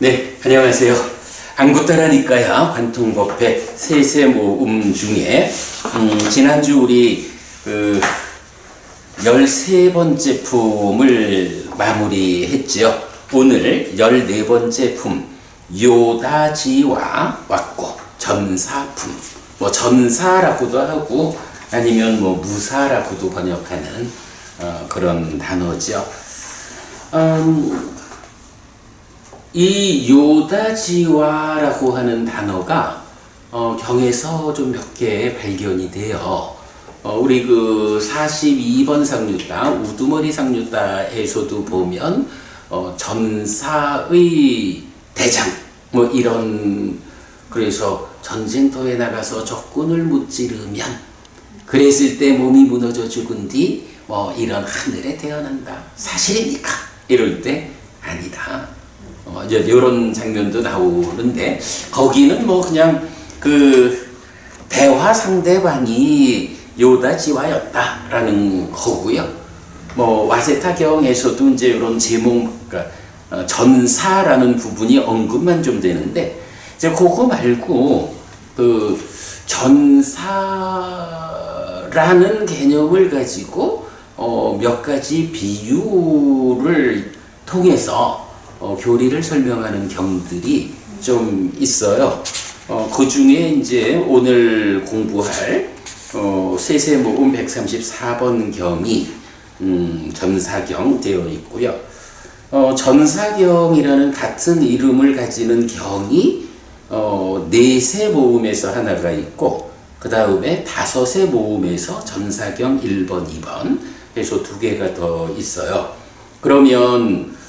네, 안녕하세요. 안구따라니까야 관통법회 세세모음 중에 지난주 우리 13번째 품을 마무리했지요. 오늘 14번째 품 요다지와 왔고 전사품, 뭐 전사라고도 하고 아니면 뭐 무사라고도 번역하는 그런 단어죠. 이 요다지와라고 하는 단어가 경에서 좀 몇 개 발견이 돼요. 우리 42번 상류따, 우두머리 상류따에서도 보면 전사의 대장, 뭐 이런, 그래서 전쟁터에 나가서 적군을 무찌르면 그랬을 때 몸이 무너져 죽은 뒤 뭐 이런 하늘에 태어난다. 사실입니까? 이럴 때 아니다. 이제 이런 장면도 나오는데, 거기는 뭐 그냥 대화 상대방이 요다지와였다라는 거고요. 뭐 와세타경에서도 이제 이런 제목, 그러니까 전사라는 부분이 언급만 좀 되는데, 이제 그거 말고 전사라는 개념을 가지고 몇 가지 비유를 통해서 교리를 설명하는 경들이 좀 있어요. 그 중에 이제 오늘 공부할 세세모음 134번 경이 전사경 되어 있고요. 전사경이라는 같은 이름을 가지는 경이 네세 모음에서 하나가 있고, 그 다음에 다섯세 모음에서 전사경 1번, 2번 해서 두 개가 더 있어요. 그러면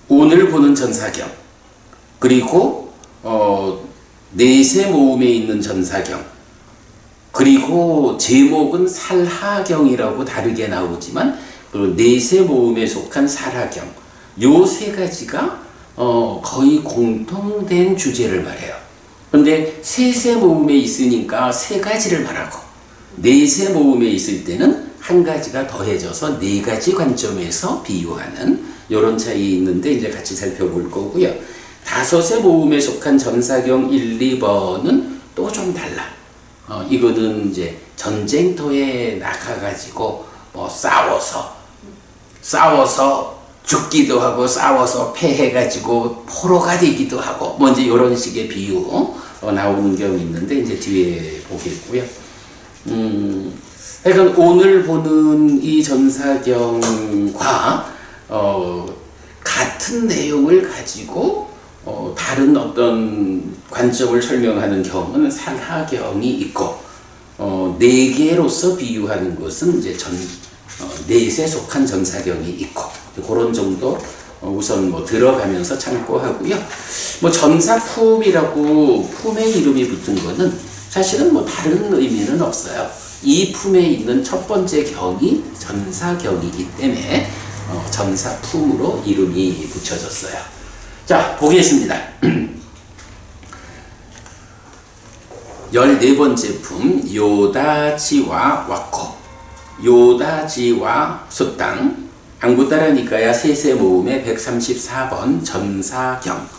오늘 보는 전사경, 그리고 네세 모음에 있는 전사경, 그리고 제목은 살하경이라고 다르게 나오지만 네세 모음에 속한 살하경, 요 세 가지가 거의 공통된 주제를 말해요. 근데 세세 모음에 있으니까 세 가지를 말하고, 네세 모음에 있을 때는 한 가지가 더해져서 네 가지 관점에서 비유하는 이런 차이 있는데 이제 같이 살펴볼 거고요. 다섯세 모음에 속한 전사경 1, 2번은 또 좀 달라. 이거는 이제 전쟁터에 나가가지고 뭐 싸워서 죽기도 하고 싸워서 패해가지고 포로가 되기도 하고 뭐 이제 이런 식의 비유 나오는 경우 있는데 이제 뒤에 보겠고요. 그러니까 오늘 보는 이 전사경과 같은 내용을 가지고 다른 어떤 관점을 설명하는 경우는 살하경이 있고, 네 개로서 비유하는 것은 이제 넷에 속한 전사경이 있고, 그런 정도 우선 뭐 들어가면서 참고하고요. 뭐 전사품이라고 품의 이름이 붙은 거는 사실은 뭐 다른 의미는 없어요. 이 품에 있는 첫 번째 경이 전사경이기 때문에 전사품으로 이름이 붙여졌어요. 자, 보겠습니다. 14번째 품 요다지와 왔고, 요다지와 숫당, 안구따라니까야 세세모음의 134번 전사경.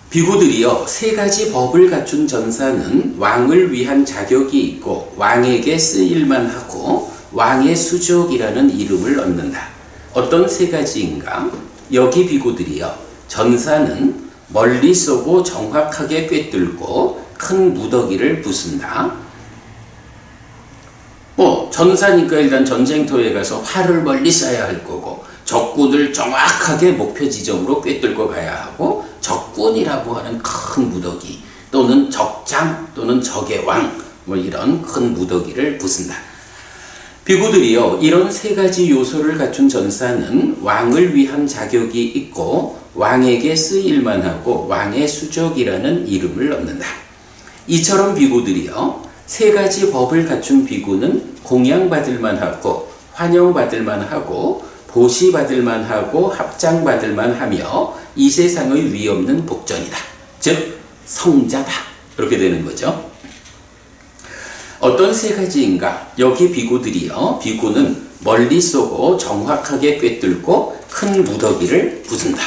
비구들이여, 세 가지 법을 갖춘 전사는 왕을 위한 자격이 있고 왕에게 쓰일만 하고 왕의 수족이라는 이름을 얻는다. 어떤 세 가지인가? 여기 비구들이여, 전사는 멀리 쏘고 정확하게 꿰뚫고 큰 무더기를 부순다. 전사니까 일단 전쟁터에 가서 활을 멀리 쏴야 할 거고, 적군을 정확하게 목표 지점으로 꿰뚫고 가야 하고, 적군이라고 하는 큰 무더기 또는 적장 또는 적의 왕, 뭐 이런 큰 무더기를 부순다. 비구들이요, 이런 세 가지 요소를 갖춘 전사는 왕을 위한 자격이 있고 왕에게 쓰일만 하고 왕의 수족이라는 이름을 얻는다. 이처럼 비구들이요, 세 가지 법을 갖춘 비구는 공양받을만 하고 환영받을만 하고 보시받을만 하고 합장받을만 하며 이 세상의 위없는 복전이다. 즉 성자다. 이렇게 되는 거죠. 어떤 세 가지인가? 여기 비구들이요, 비구는 멀리 쏘고 정확하게 꿰뚫고 큰 무더기를 부순다.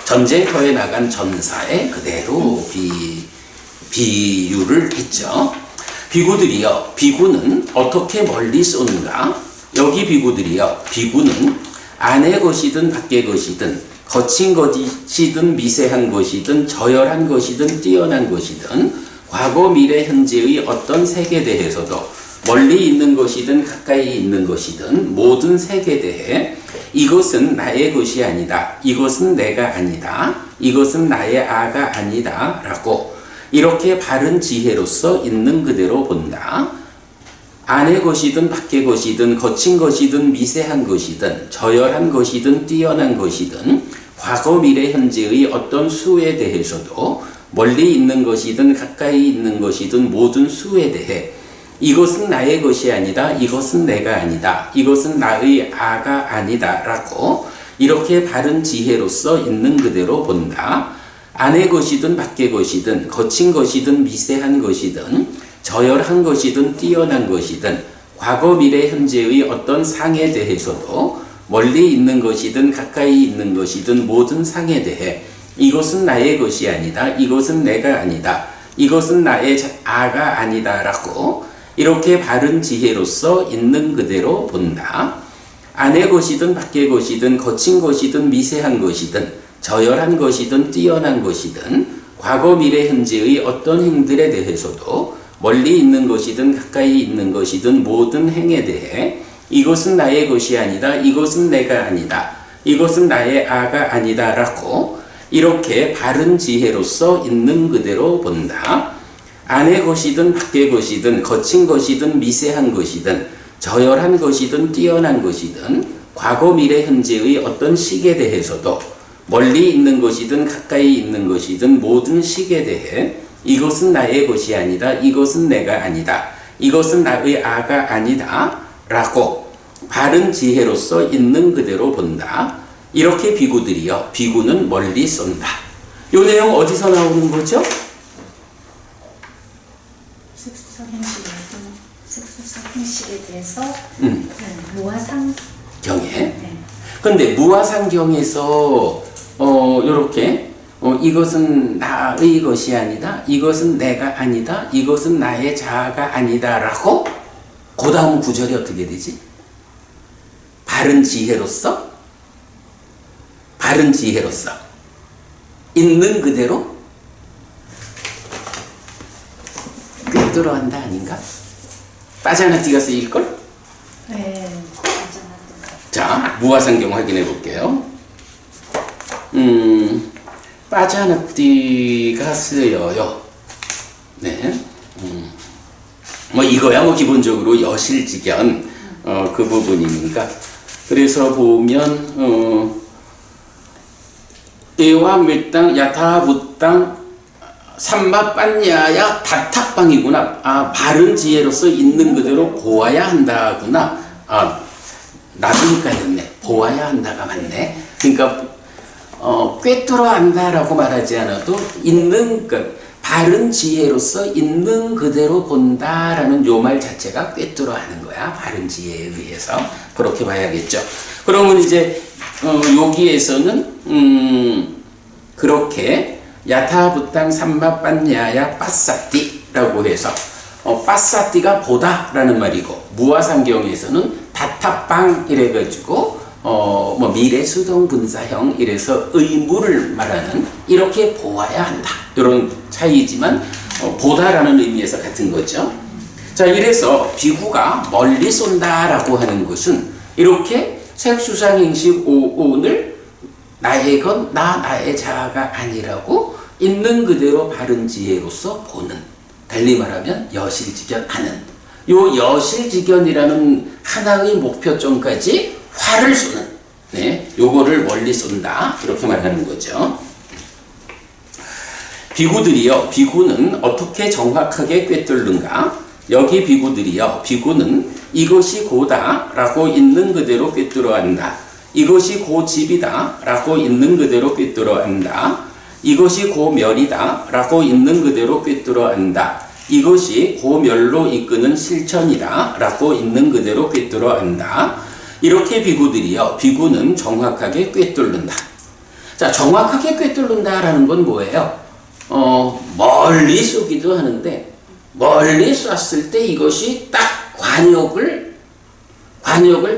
전쟁터에 나간 전사에 그대로 비유를 했죠. 비구들이요, 비구는 어떻게 멀리 쏘는가? 여기 비구들이요, 비구는 안의 것이든 밖의 것이든 거친 것이든 미세한 것이든 저열한 것이든 뛰어난 것이든 과거 미래 현재의 어떤 색에 대해서도 멀리 있는 것이든 가까이 있는 것이든 모든 색에 대해 이것은 나의 것이 아니다, 이것은 내가 아니다, 이것은 나의 아가 아니다 라고 이렇게 바른 지혜로서 있는 그대로 본다. 안의 것이든 밖의 것이든 거친 것이든 미세한 것이든 저열한 것이든 뛰어난 것이든 과거 미래 현재의 어떤 수에 대해서도 멀리 있는 것이든 가까이 있는 것이든 모든 수에 대해 이것은 나의 것이 아니다, 이것은 내가 아니다, 이것은 나의 아가 아니다 라고 이렇게 바른 지혜로서 있는 그대로 본다. 안의 것이든 밖의 것이든 거친 것이든 미세한 것이든 저열한 것이든 뛰어난 것이든 과거 미래 현재의 어떤 상에 대해서도 멀리 있는 것이든 가까이 있는 것이든 모든 상에 대해 이것은 나의 것이 아니다, 이것은 내가 아니다, 이것은 나의 아가 아니다 라고 이렇게 바른 지혜로서 있는 그대로 본다. 안의 것이든 밖의 것이든 거친 것이든 미세한 것이든 저열한 것이든 뛰어난 것이든 과거 미래 현재의 어떤 행들에 대해서도 멀리 있는 것이든 가까이 있는 것이든 모든 행에 대해 이것은 나의 것이 아니다, 이것은 내가 아니다, 이것은 나의 아가 아니다 라고 이렇게 바른 지혜로서 있는 그대로 본다. 안의 것이든 밖의 것이든 거친 것이든 미세한 것이든 저열한 것이든 뛰어난 것이든 과거 미래 현재의 어떤 식에 대해서도 멀리 있는 것이든 가까이 있는 것이든 모든 식에 대해 이것은 나의 것이 아니다, 이것은 내가 아니다, 이것은 나의 아가 아니다 라고 바른 지혜로서 있는 그대로 본다. 이렇게 비구들이요, 비구는 멀리 쏜다. 이 내용 어디서 나오는 거죠? 색소성식에 대해서 무화상경에. 근데 무화상경에서 요렇게 이것은 나의 것이 아니다, 이것은 내가 아니다, 이것은 나의 자아가 아니다 라고 그 다음 구절이 어떻게 되지? 바른 지혜로서 있는 그대로 꿰뚫어 한다 아닌가? 빠자나띠가 쓰일걸? 네, 자, 무화상경 확인해 볼게요. 빠자나띠가 쓰여요. 네. 뭐 이거야 뭐 기본적으로 여실직연 그 부분이니까. 그래서 보면 에와 밀당 야타부땅 삼마빤야야 다탁방이구나. 아, 바른 지혜로서 있는 그대로 보아야 한다구나. 아, 나도 헷갈렸네. 보아야 한다가 맞네. 그러니까 꿰뚫어 안다라고 말하지 않아도 있는 바른 지혜로서 있는 그대로 본다라는 요 말 자체가 꿰뚫어 하는 거야. 바른 지혜에 의해서 그렇게 봐야겠죠. 그러면 이제 여기에서는 그렇게 야타부땅 삼마빤야야 빠싸띠라고 해서 빠싸띠가 보다라는 말이고 무화상경에서는 다타빵 이래가지고 뭐 미래수동 분사형 이래서 의무를 말하는 이렇게 보아야 한다 이런 차이지만 보다라는 의미에서 같은 거죠. 자, 이래서 비구가 멀리 쏜다라고 하는 것은 이렇게 색수상행식 오온을 나의 건 나의 자아가 아니라고 있는 그대로 바른 지혜로서 보는, 달리 말하면 여실직연하는, 요 여실직연이라는 하나의 목표점까지 화를 쏘는, 네, 요거를 멀리 쏜다 이렇게 말하는 거죠. 비구들이요, 비구는 어떻게 정확하게 꿰뚫는가? 여기 비구들이요, 비구는 이것이 고다 라고 있는 그대로 꿰뚫어 한다. 이것이 고집이다 라고 있는 그대로 꿰뚫어 한다. 이것이 고멸이다 라고 있는 그대로 꿰뚫어 한다. 이것이 고멸로 이끄는 실천이다 라고 있는 그대로 꿰뚫어 한다. 이렇게 비구들이요. 비구는 정확하게 꿰뚫는다. 자, 정확하게 꿰뚫는다라는 건 뭐예요? 멀리 쏘기도 하는데 멀리 쐈을 때 이것이 딱 관역을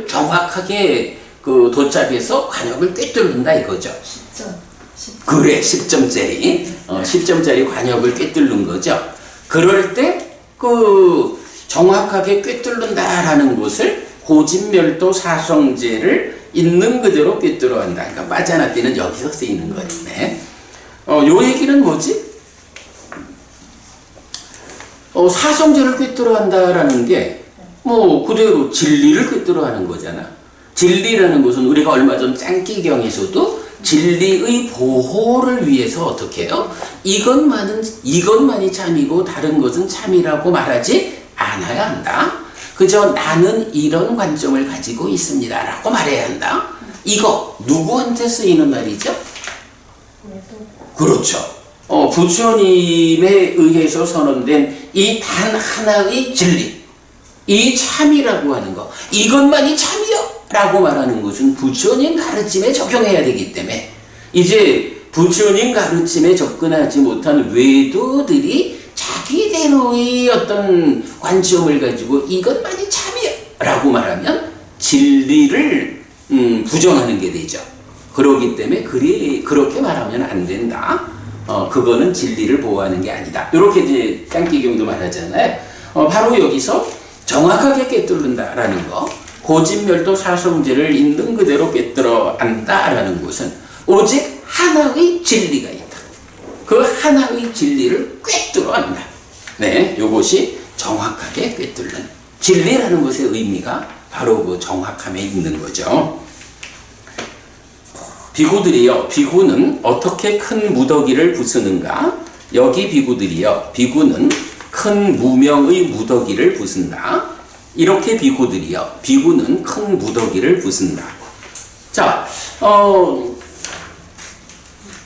정확하게 그 도착해서 관역을 꿰뚫는다 이거죠. 10점. 그래, 10점짜리 10점짜리 관역을 꿰뚫는 거죠. 그럴 때 그 정확하게 꿰뚫는다라는 것을 고진멸도 사성제를 있는 그대로 꿰뚫어 한다. 그러니까 빠져나뛰는 여기서 쓰이는 거네. 요 얘기는 뭐지? 사성제를 꿰뚫어 한다라는 게 뭐 그대로 진리를 꿰뚫어 하는 거잖아. 진리라는 것은 우리가 얼마 전 짱기경에서도 진리의 보호를 위해서 어떻게 해요? 이것만이 참이고 다른 것은 참이라고 말하지 않아야 한다. 그저 나는 이런 관점을 가지고 있습니다 라고 말해야 한다. 이거 누구한테 쓰이는 말이죠? 그렇죠. 부처님에 의해서 선언된 이 단 하나의 진리, 이 참이라고 하는 거, 이것만이 참이요 라고 말하는 것은 부처님 가르침에 적용해야 되기 때문에 이제 부처님 가르침에 접근하지 못한 외도들이 자기대로의 어떤 관점을 가지고 이것만이 참이요 라고 말하면 진리를 부정하는 게 되죠. 그렇기 때문에 그렇게 말하면 안 된다. 그거는 진리를 보호하는 게 아니다. 이렇게 이제 짱기경도 말하잖아요. 바로 여기서 정확하게 꿰뚫는다라는 거, 고진멸도 사성제를 있는 그대로 꿰뚫어 안다라는 것은 오직 하나의 진리가 있다. 그 하나의 진리를 꿰뚫어 안다. 네, 이것이 정확하게 꿰뚫는 진리라는 것의 의미가 바로 그 정확함에 있는 거죠. 비구들이요. 비구는 어떻게 큰 무더기를 부수는가? 여기 비구들이요. 비구는 큰 무명의 무더기를 부순다. 이렇게 비구들이요. 비구는 큰 무더기를 부순다. 자,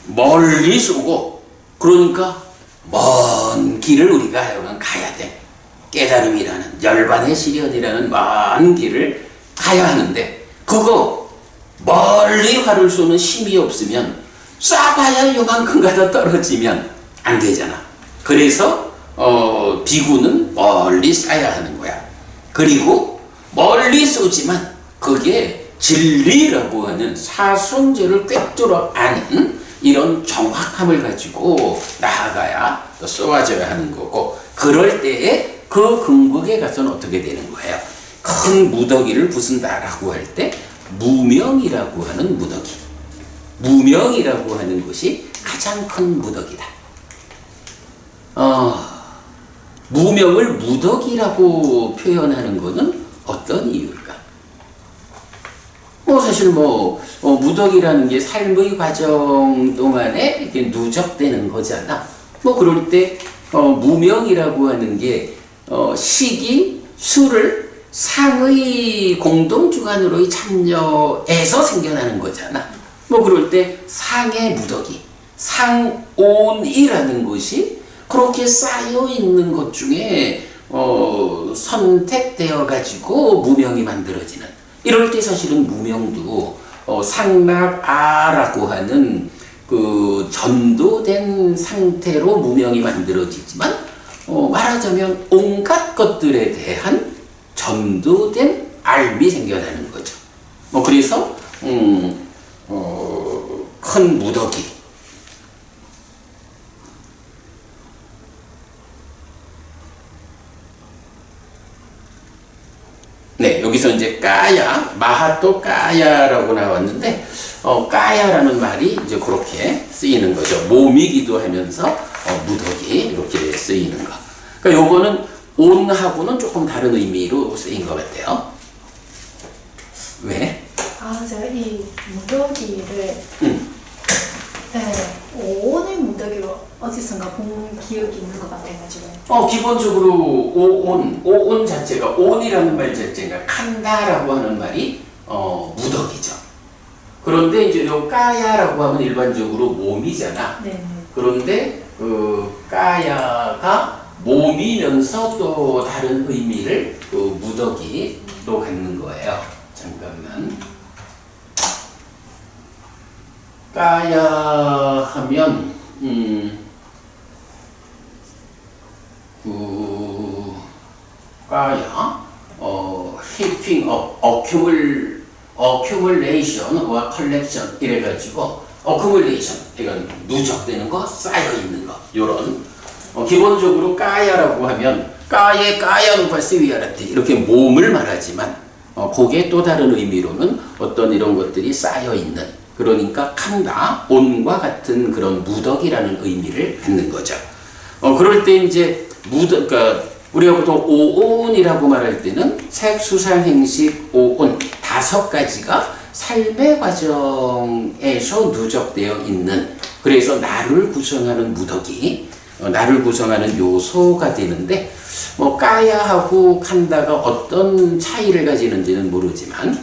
멀리 쏘고 그러니까 먼 길을 우리가 가야 돼. 깨달음이라는 열반의 시련이라는 먼 길을 가야 하는데 그거 멀리 활을 쏘는 힘이 없으면 쏴봐야 요만큼 가다 떨어지면 안 되잖아. 그래서 비구는 멀리 쏴야 하는 거야. 그리고 멀리 쏘지만 그게 진리라고 하는 사성제를 꿰뚫어 아는 이런 정확함을 가지고 나아가야 또 쏘아져야 하는 거고, 그럴 때에 그 근국에 가서는 어떻게 되는 거예요? 큰 무더기를 부순다라고 할 때 무명이라고 하는 무더기, 무명이라고 하는 것이 가장 큰 무더기다. 무명을 무더기라고 표현하는 것은 어떤 이유일까? 사실 무더기라는 게 삶의 과정 동안에 이렇게 누적되는 거잖아. 그럴 때 무명이라고 하는 게 시기, 수를 상의 공동주관으로의 참여에서 생겨나는 거잖아. 그럴 때 상의 무더기, 상온이라는 것이 그렇게 쌓여 있는 것 중에 선택되어 가지고 무명이 만들어지는, 이럴 때 사실은 무명도 상락아라고 하는 그 전도된 상태로 무명이 만들어지지만 말하자면 온갖 것들에 대한 전도된 알미 생겨나는 거죠. 그래서 큰 무더기, 네, 여기서 이제 까야, 마하토 까야라고 나왔는데, 까야라는 말이 이제 그렇게 쓰이는 거죠. 몸이기도 하면서, 무더기, 이렇게 쓰이는 거. 그러니까 요거는 온하고는 조금 다른 의미로 쓰인 것 같아요. 왜? 제가 이 무더기를 오온의 무더기로 어디선가 본 기억이 있는 것 같아가지고. 기본적으로 오온 자체가, 온이라는 말 자체가 칸다라고 하는 말이 무더기죠. 그런데 이제 요 까야라고 하면 일반적으로 몸이잖아. 네. 그런데 그 까야가 몸이면서 또 다른 의미를 그 무더기로 갖는 거예요. 자, 잠깐만. 까야 하면 까야 heaping up, accumulation과 collection 이래가지고 accumulation 이건 누적되는 거, 쌓여 있는 거 요런 기본적으로 까야라고 하면 까에 까야는 발세위아라티 이렇게 몸을 말하지만 그게 또 다른 의미로는 어떤 이런 것들이 쌓여 있는 그러니까 칸다 온과 같은 그런 무덕이라는 의미를 갖는 거죠. 그럴 때 이제 그러니까 우리가 보통 오온이라고 말할 때는 색수상행식 오온 5가지가 삶의 과정에서 누적되어 있는 그래서 나를 구성하는 무덕이 나를 구성하는 요소가 되는데 까야하고 칸다가 어떤 차이를 가지는지는 모르지만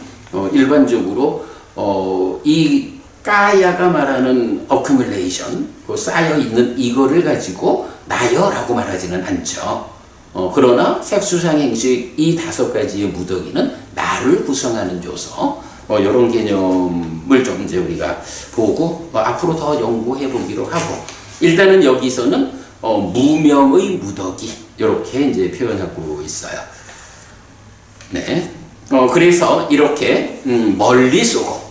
일반적으로 이 까야가 말하는 accumulation 쌓여 있는 이거를 가지고 나여라고 말하지는 않죠. 그러나 색수상행식 이 5가지의 무더기는 나를 구성하는 요소 이런 개념을 좀 이제 우리가 보고 앞으로 더 연구해 보기로 하고 일단은 여기서는 무명의 무더기 이렇게 이제 표현하고 있어요. 네. 그래서 이렇게 멀리 쏘고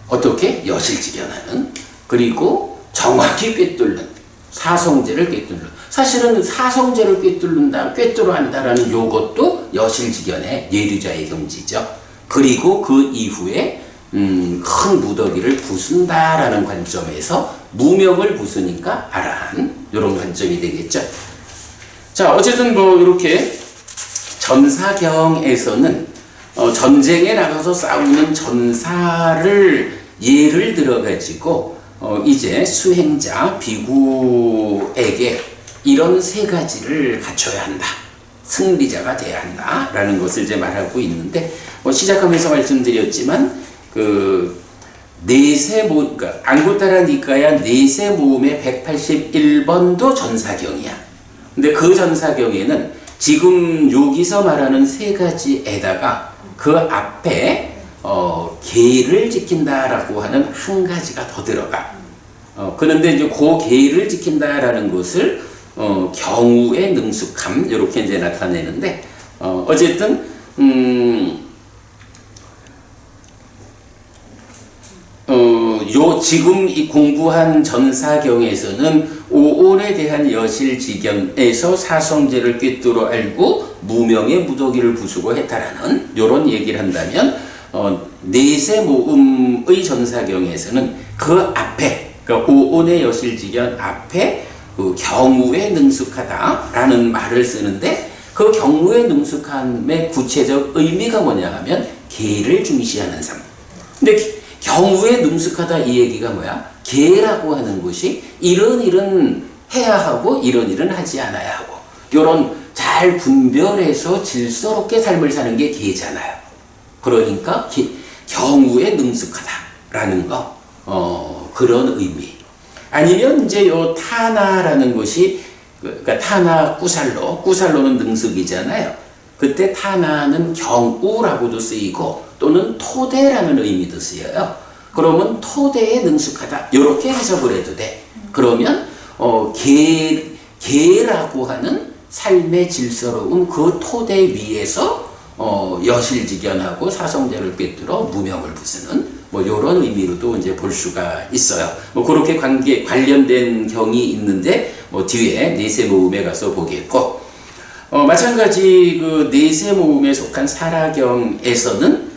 어떻게 여실직연하는 그리고 정확히 꿰뚫는 사성제를 꿰뚫는 사실은 사성제를 꿰뚫어 한다라는 요것도 여실직연의 예류자의 경지죠. 그리고 그 이후에 큰 무더기를 부순다라는 관점에서 무명을 부수니까 아라한 이런 관점이 되겠죠. 자 어쨌든 이렇게 전사경에서는 전쟁에 나가서 싸우는 전사를 예를 들어 가지고 이제 수행자 비구에게 이런 3가지를 갖춰야 한다. 승리자가 돼야 한다. 라는 것을 이제 말하고 있는데 시작하면서 말씀드렸지만 그러니까 앙구타라 니까야 네세 모음의 181번도 전사경이야. 근데 그 전사경에는 지금 여기서 말하는 3가지에다가 그 앞에 계를 지킨다라고 하는 한 가지가 더 들어가. 그런데 이제 그 계를 지킨다라는 것을 경우의 능숙함 이렇게 이제 나타내는데 어쨌든 지금 이 공부한 전사경에서는 오온에 대한 여실직연에서 사성제를 꿰뚫어 알고 무명의 무더기를 부수고 했다라는 이런 얘기를 한다면 네세 모음의 전사경에서는 그 앞에 그러니까 오온의 여실직연 앞에 그 경우에 능숙하다라는 말을 쓰는데 그 경우에 능숙함의 구체적 의미가 뭐냐 하면 계를 중시하는 삶. 근데 경우에 능숙하다 이 얘기가 뭐야? 계라고 하는 것이 이런 해야 하고 이런 하지 않아야 하고 요런 잘 분별해서 질서롭게 삶을 사는 게 계잖아요. 그러니까 경우에 능숙하다라는 거 그런 의미. 아니면 이제 요 타나라는 것이 그러니까 타나 꾸살로는 능숙이잖아요. 그때 타나는 경우라고도 쓰이고 또는 토대라는 의미도 쓰여요. 그러면 토대에 능숙하다 이렇게 해석을 해도 돼. 그러면 계라고 하는 삶의 질서로운 그 토대 위에서 여실직연하고 사성제를 꿰뚫어 무명을 부수는 이런 의미로도 이제 볼 수가 있어요. 그렇게 관련된 경이 있는데 뒤에 네세 모음에 가서 보겠고 마찬가지 그 네세 모음에 속한 사라경에서는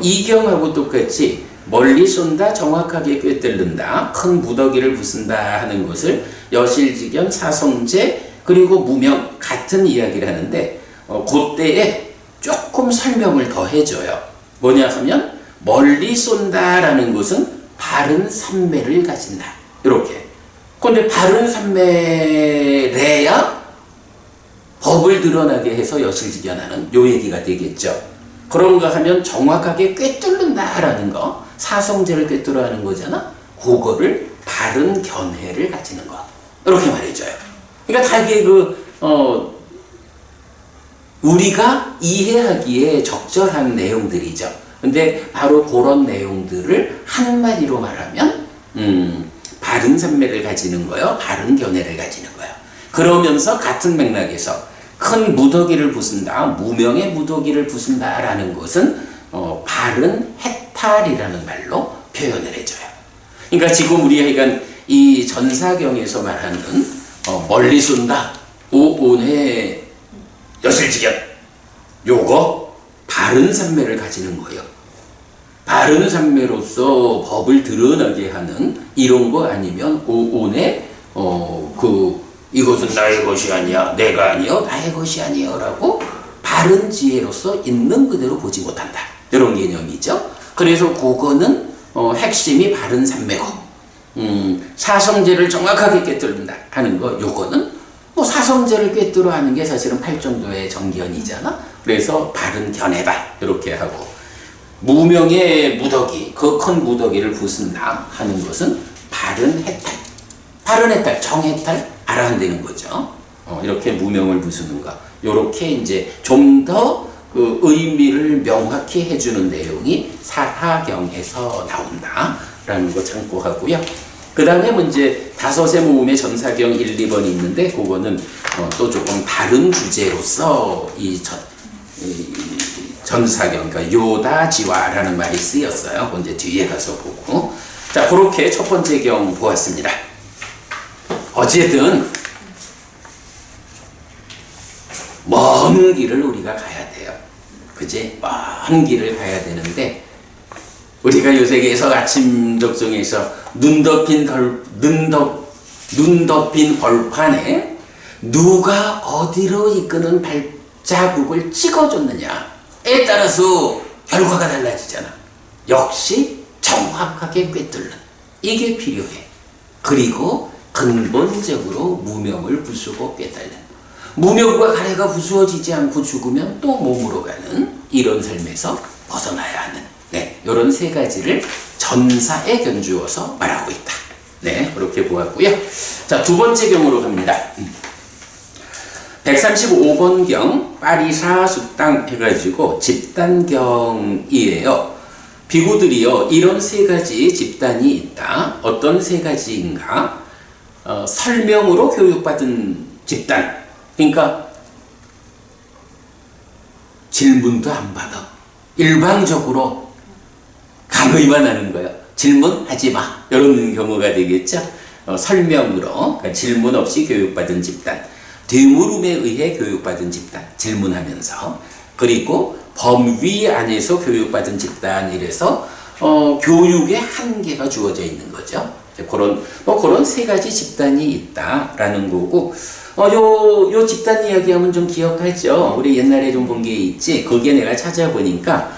이 경하고 똑같이 멀리 쏜다, 정확하게 꿰뚫는다, 큰 무더기를 부순다 하는 것을 여실직연, 사성제 그리고 무명 같은 이야기를 하는데 그때에 조금 설명을 더 해줘요. 뭐냐 하면 멀리 쏜다라는 것은 바른 삼매를 가진다. 이렇게. 그런데 바른 삼매래야 법을 드러나게 해서 여실직연하는 요 얘기가 되겠죠. 그런가 하면 정확하게 꿰뚫는다라는 거, 사성제를 꿰뚫어 하는 거잖아. 그거를 바른 견해를 가지는 거. 이렇게 말해줘요. 그러니까 되게 우리가 이해하기에 적절한 내용들이죠. 근데 바로 그런 내용들을 한마디로 말하면 바른 삼매를 가지는 거요, 바른 견해를 가지는 거요. 그러면서 같은 맥락에서 큰 무더기를 부순다, 무명의 무더기를 부순다라는 것은 바른 해탈이라는 말로 표현을 해줘요. 그러니까 지금 우리가 이 전사경에서 말하는 멀리 쏜다, 오온회 여실지견, 요거 바른 삼매를 가지는 거예요. 바른 삼매로서 법을 드러나게 하는 이런 거 아니면 오온에 이것은 나의 것이 아니야, 내가 아니여, 나의 것이 아니여 라고 바른 지혜로서 있는 그대로 보지 못한다, 이런 개념이죠. 그래서 그거는 핵심이 바른 삼매고, 사성제를 정확하게 꿰뚫는다 하는 거, 요거는 뭐 사성제를 꿰뚫어 하는 게 사실은 팔정도의 정견이잖아. 그래서 바른 견해다 이렇게 하고, 무명의 무더기, 그 큰 무더기를 부순다 하는 것은 바른 해탈, 바른 해탈, 정해탈 알아한다는 거죠. 이렇게 무명을 부수는 거, 요렇게 이제 좀 더 그 의미를 명확히 해주는 내용이 사하경에서 나온다라는 거 참고하고요. 그 다음에 이제 다섯의 모음의 전사경 1, 2번이 있는데, 그거는 또 조금 다른 주제로서 이 전사경, 그러니까 요다지와라는 말이 쓰였어요. 그건 이제 뒤에 가서 보고. 자, 그렇게 첫 번째 경 보았습니다. 어쨌든 먼 길을 우리가 가야 돼요. 그지? 먼 길을 가야 되는데, 우리가 요새 계속 아침 적정에서 눈 덮인 벌판에 누가 어디로 이끄는 발자국을 찍어줬느냐에 따라서 결과가 달라지잖아. 역시 정확하게 꿰뚫는, 이게 필요해. 그리고 근본적으로 무명을 부수고 꿰뚫는, 무명과 가래가 부수어지지 않고 죽으면 또 몸으로 가는 이런 삶에서 벗어나야 하는, 이런 세 가지를 전사에 견주어서 말하고 있다. 그렇게 보았고요. 자, 두 번째 경으로 갑니다. 135번 경 빠리사 숙당 해가지고 집단경이에요. 비구들이요, 이런 세 가지 집단이 있다. 어떤 세 가지인가? 설명으로 교육받은 집단. 그러니까 질문도 안 받아. 일방적으로 강의만 하는 거예요. 질문하지 마, 이런 경우가 되겠죠. 설명으로, 그러니까 질문 없이 교육받은 집단, 되물음에 의해 교육받은 집단, 질문하면서, 그리고 범위 안에서 교육받은 집단, 이래서 교육의 한계가 주어져 있는 거죠. 그런 세 가지 집단이 있다라는 거고, 요 집단 이야기하면 좀 기억하죠. 우리 옛날에 좀 본 게 있지. 거기에 내가 찾아보니까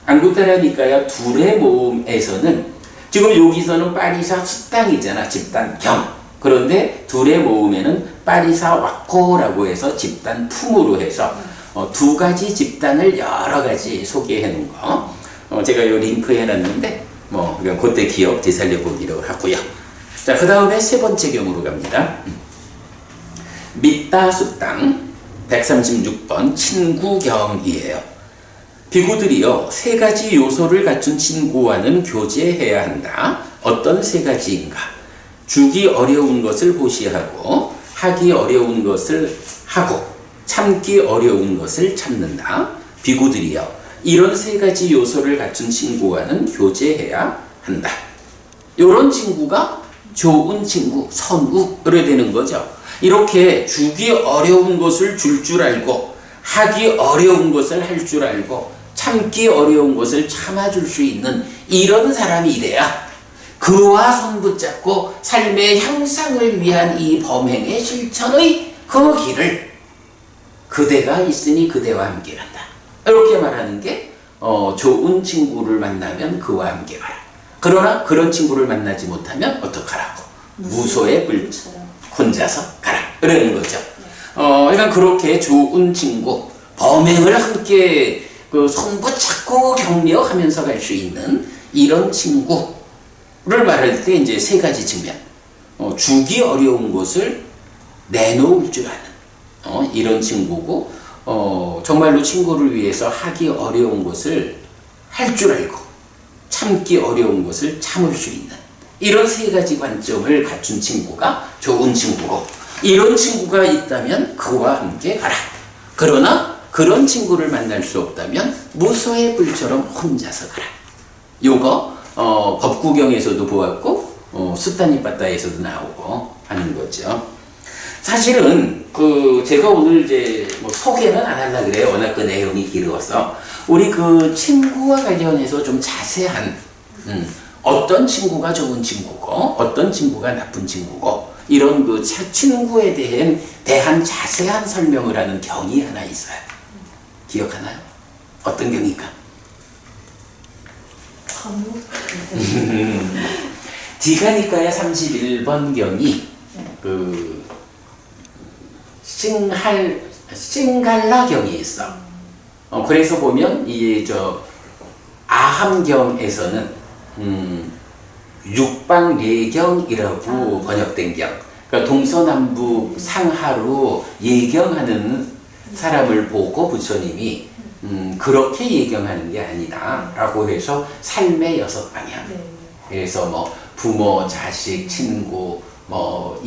안구따라니까요, 둘의 모음에서는 지금 여기서는 빠리사 숙당이잖아, 집단경. 그런데 둘의 모음에는 빠리사 와코라고 해서 집단 품으로 해서 두 가지 집단을 여러 가지 소개해 놓은 거, 제가 요 링크 해놨는데 그냥 그때 기억 되살려 보기로 하고요. 자, 그 다음에 세 번째 경우로 갑니다. 밑다 숙당 136번 친구경이에요. 비구들이요, 세 가지 요소를 갖춘 친구와는 교제해야 한다. 어떤 세 가지인가? 주기 어려운 것을 보시하고, 하기 어려운 것을 하고, 참기 어려운 것을 참는다. 비구들이요, 이런 세 가지 요소를 갖춘 친구와는 교제해야 한다. 이런 친구가 좋은 친구, 선우를 되는 거죠. 이렇게 주기 어려운 것을 줄 알고, 하기 어려운 것을 할 줄 알고, 참기 어려운 것을 참아줄 수 있는 이런 사람이 돼야 그와 손붙잡고 삶의 향상을 위한 이 범행의 실천의 그 길을 그대가 있으니 그대와 함께 간다. 이렇게 말하는 게 좋은 친구를 만나면 그와 함께 가라. 그러나 그런 친구를 만나지 못하면 어떡하라고? 무소의 불 혼자서 가라. 이러는 거죠. 그러니까 그렇게 좋은 친구, 범행을 함께 손붙잡고 격려하면서 갈 수 있는 이런 친구를 말할 때 이제 세 가지 측면. 주기 어려운 것을 내놓을 줄 아는 이런 친구고, 정말로 친구를 위해서 하기 어려운 것을 할 줄 알고 참기 어려운 것을 참을 수 있는 이런 세 가지 관점을 갖춘 친구가 좋은 친구고, 이런 친구가 있다면 그와 함께 가라. 그러나 그런 친구를 만날 수 없다면 무소의 불처럼 혼자서 가라. 요거 법구경에서도 보았고 수타니빠따에서도 나오고 하는 거죠. 사실은 제가 오늘 이제 뭐 소개는 안 하려고 그래요. 워낙 그 내용이 길어서. 우리 그 친구와 관련해서 좀 자세한 어떤 친구가 좋은 친구고 어떤 친구가 나쁜 친구고 이런 그 친구에 대한 자세한 설명을 하는 경이 하나 있어요. 기억하나요? 어떤 경일까? 디가니카야 31번 경이 그 싱갈라 경이 있어. 그래서 보면 이 아함경에서는 육방예경이라고 번역된 경. 그러니까 동서남북 상하로 예경하는 사람을 보고 부처님이 그렇게 예경하는 게 아니다 라고 해서 삶의 6방향. 그래서 뭐 부모, 자식, 친구, 뭐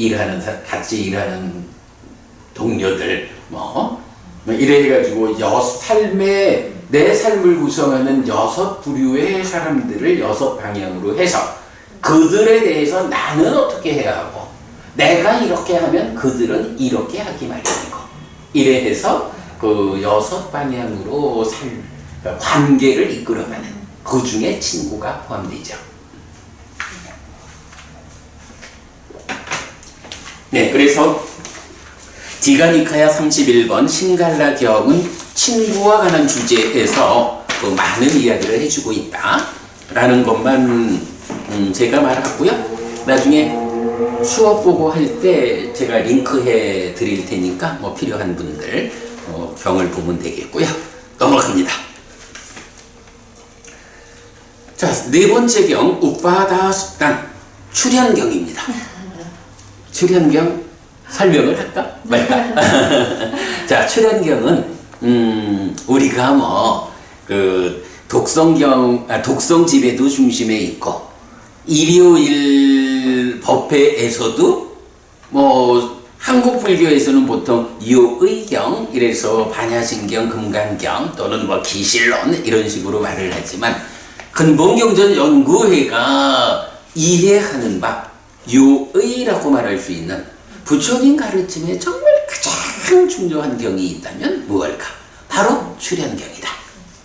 같이 일하는 동료들 이래 해가지고 내 삶을 구성하는 6부류의 사람들을 6방향으로 해서 그들에 대해서 나는 어떻게 해야 하고 내가 이렇게 하면 그들은 이렇게 하기 마련이고 이래 해서 그 6방향으로 관계를 이끌어가는 그 중에 친구가 포함되죠. 네, 그래서 디가니카야 31번 싱갈라 경은 친구와 관한 주제에서 많은 이야기를 해주고 있다라는 것만 제가 말하고요. 나중에 수업 보고 할 때 제가 링크해 드릴 테니까 뭐 필요한 분들 경을 보면 되겠고요. 넘어갑니다. 자, 네 번째 경 우파다 숙단 출현경입니다. 출현경 설명을 할까 말까? 자, 출현경은 우리가 독성집에도 중심에 있고 일요일 법회에서도 한국 불교에서는 보통 요의경 이래서 반야신경, 금강경 또는 기실론 이런 식으로 말을 하지만 근본경전 연구회가 이해하는 바 요의라고 말할 수 있는 부처님 가르침에 정말 가장 중요한 경이 있다면 무엇일까? 바로 출현경이다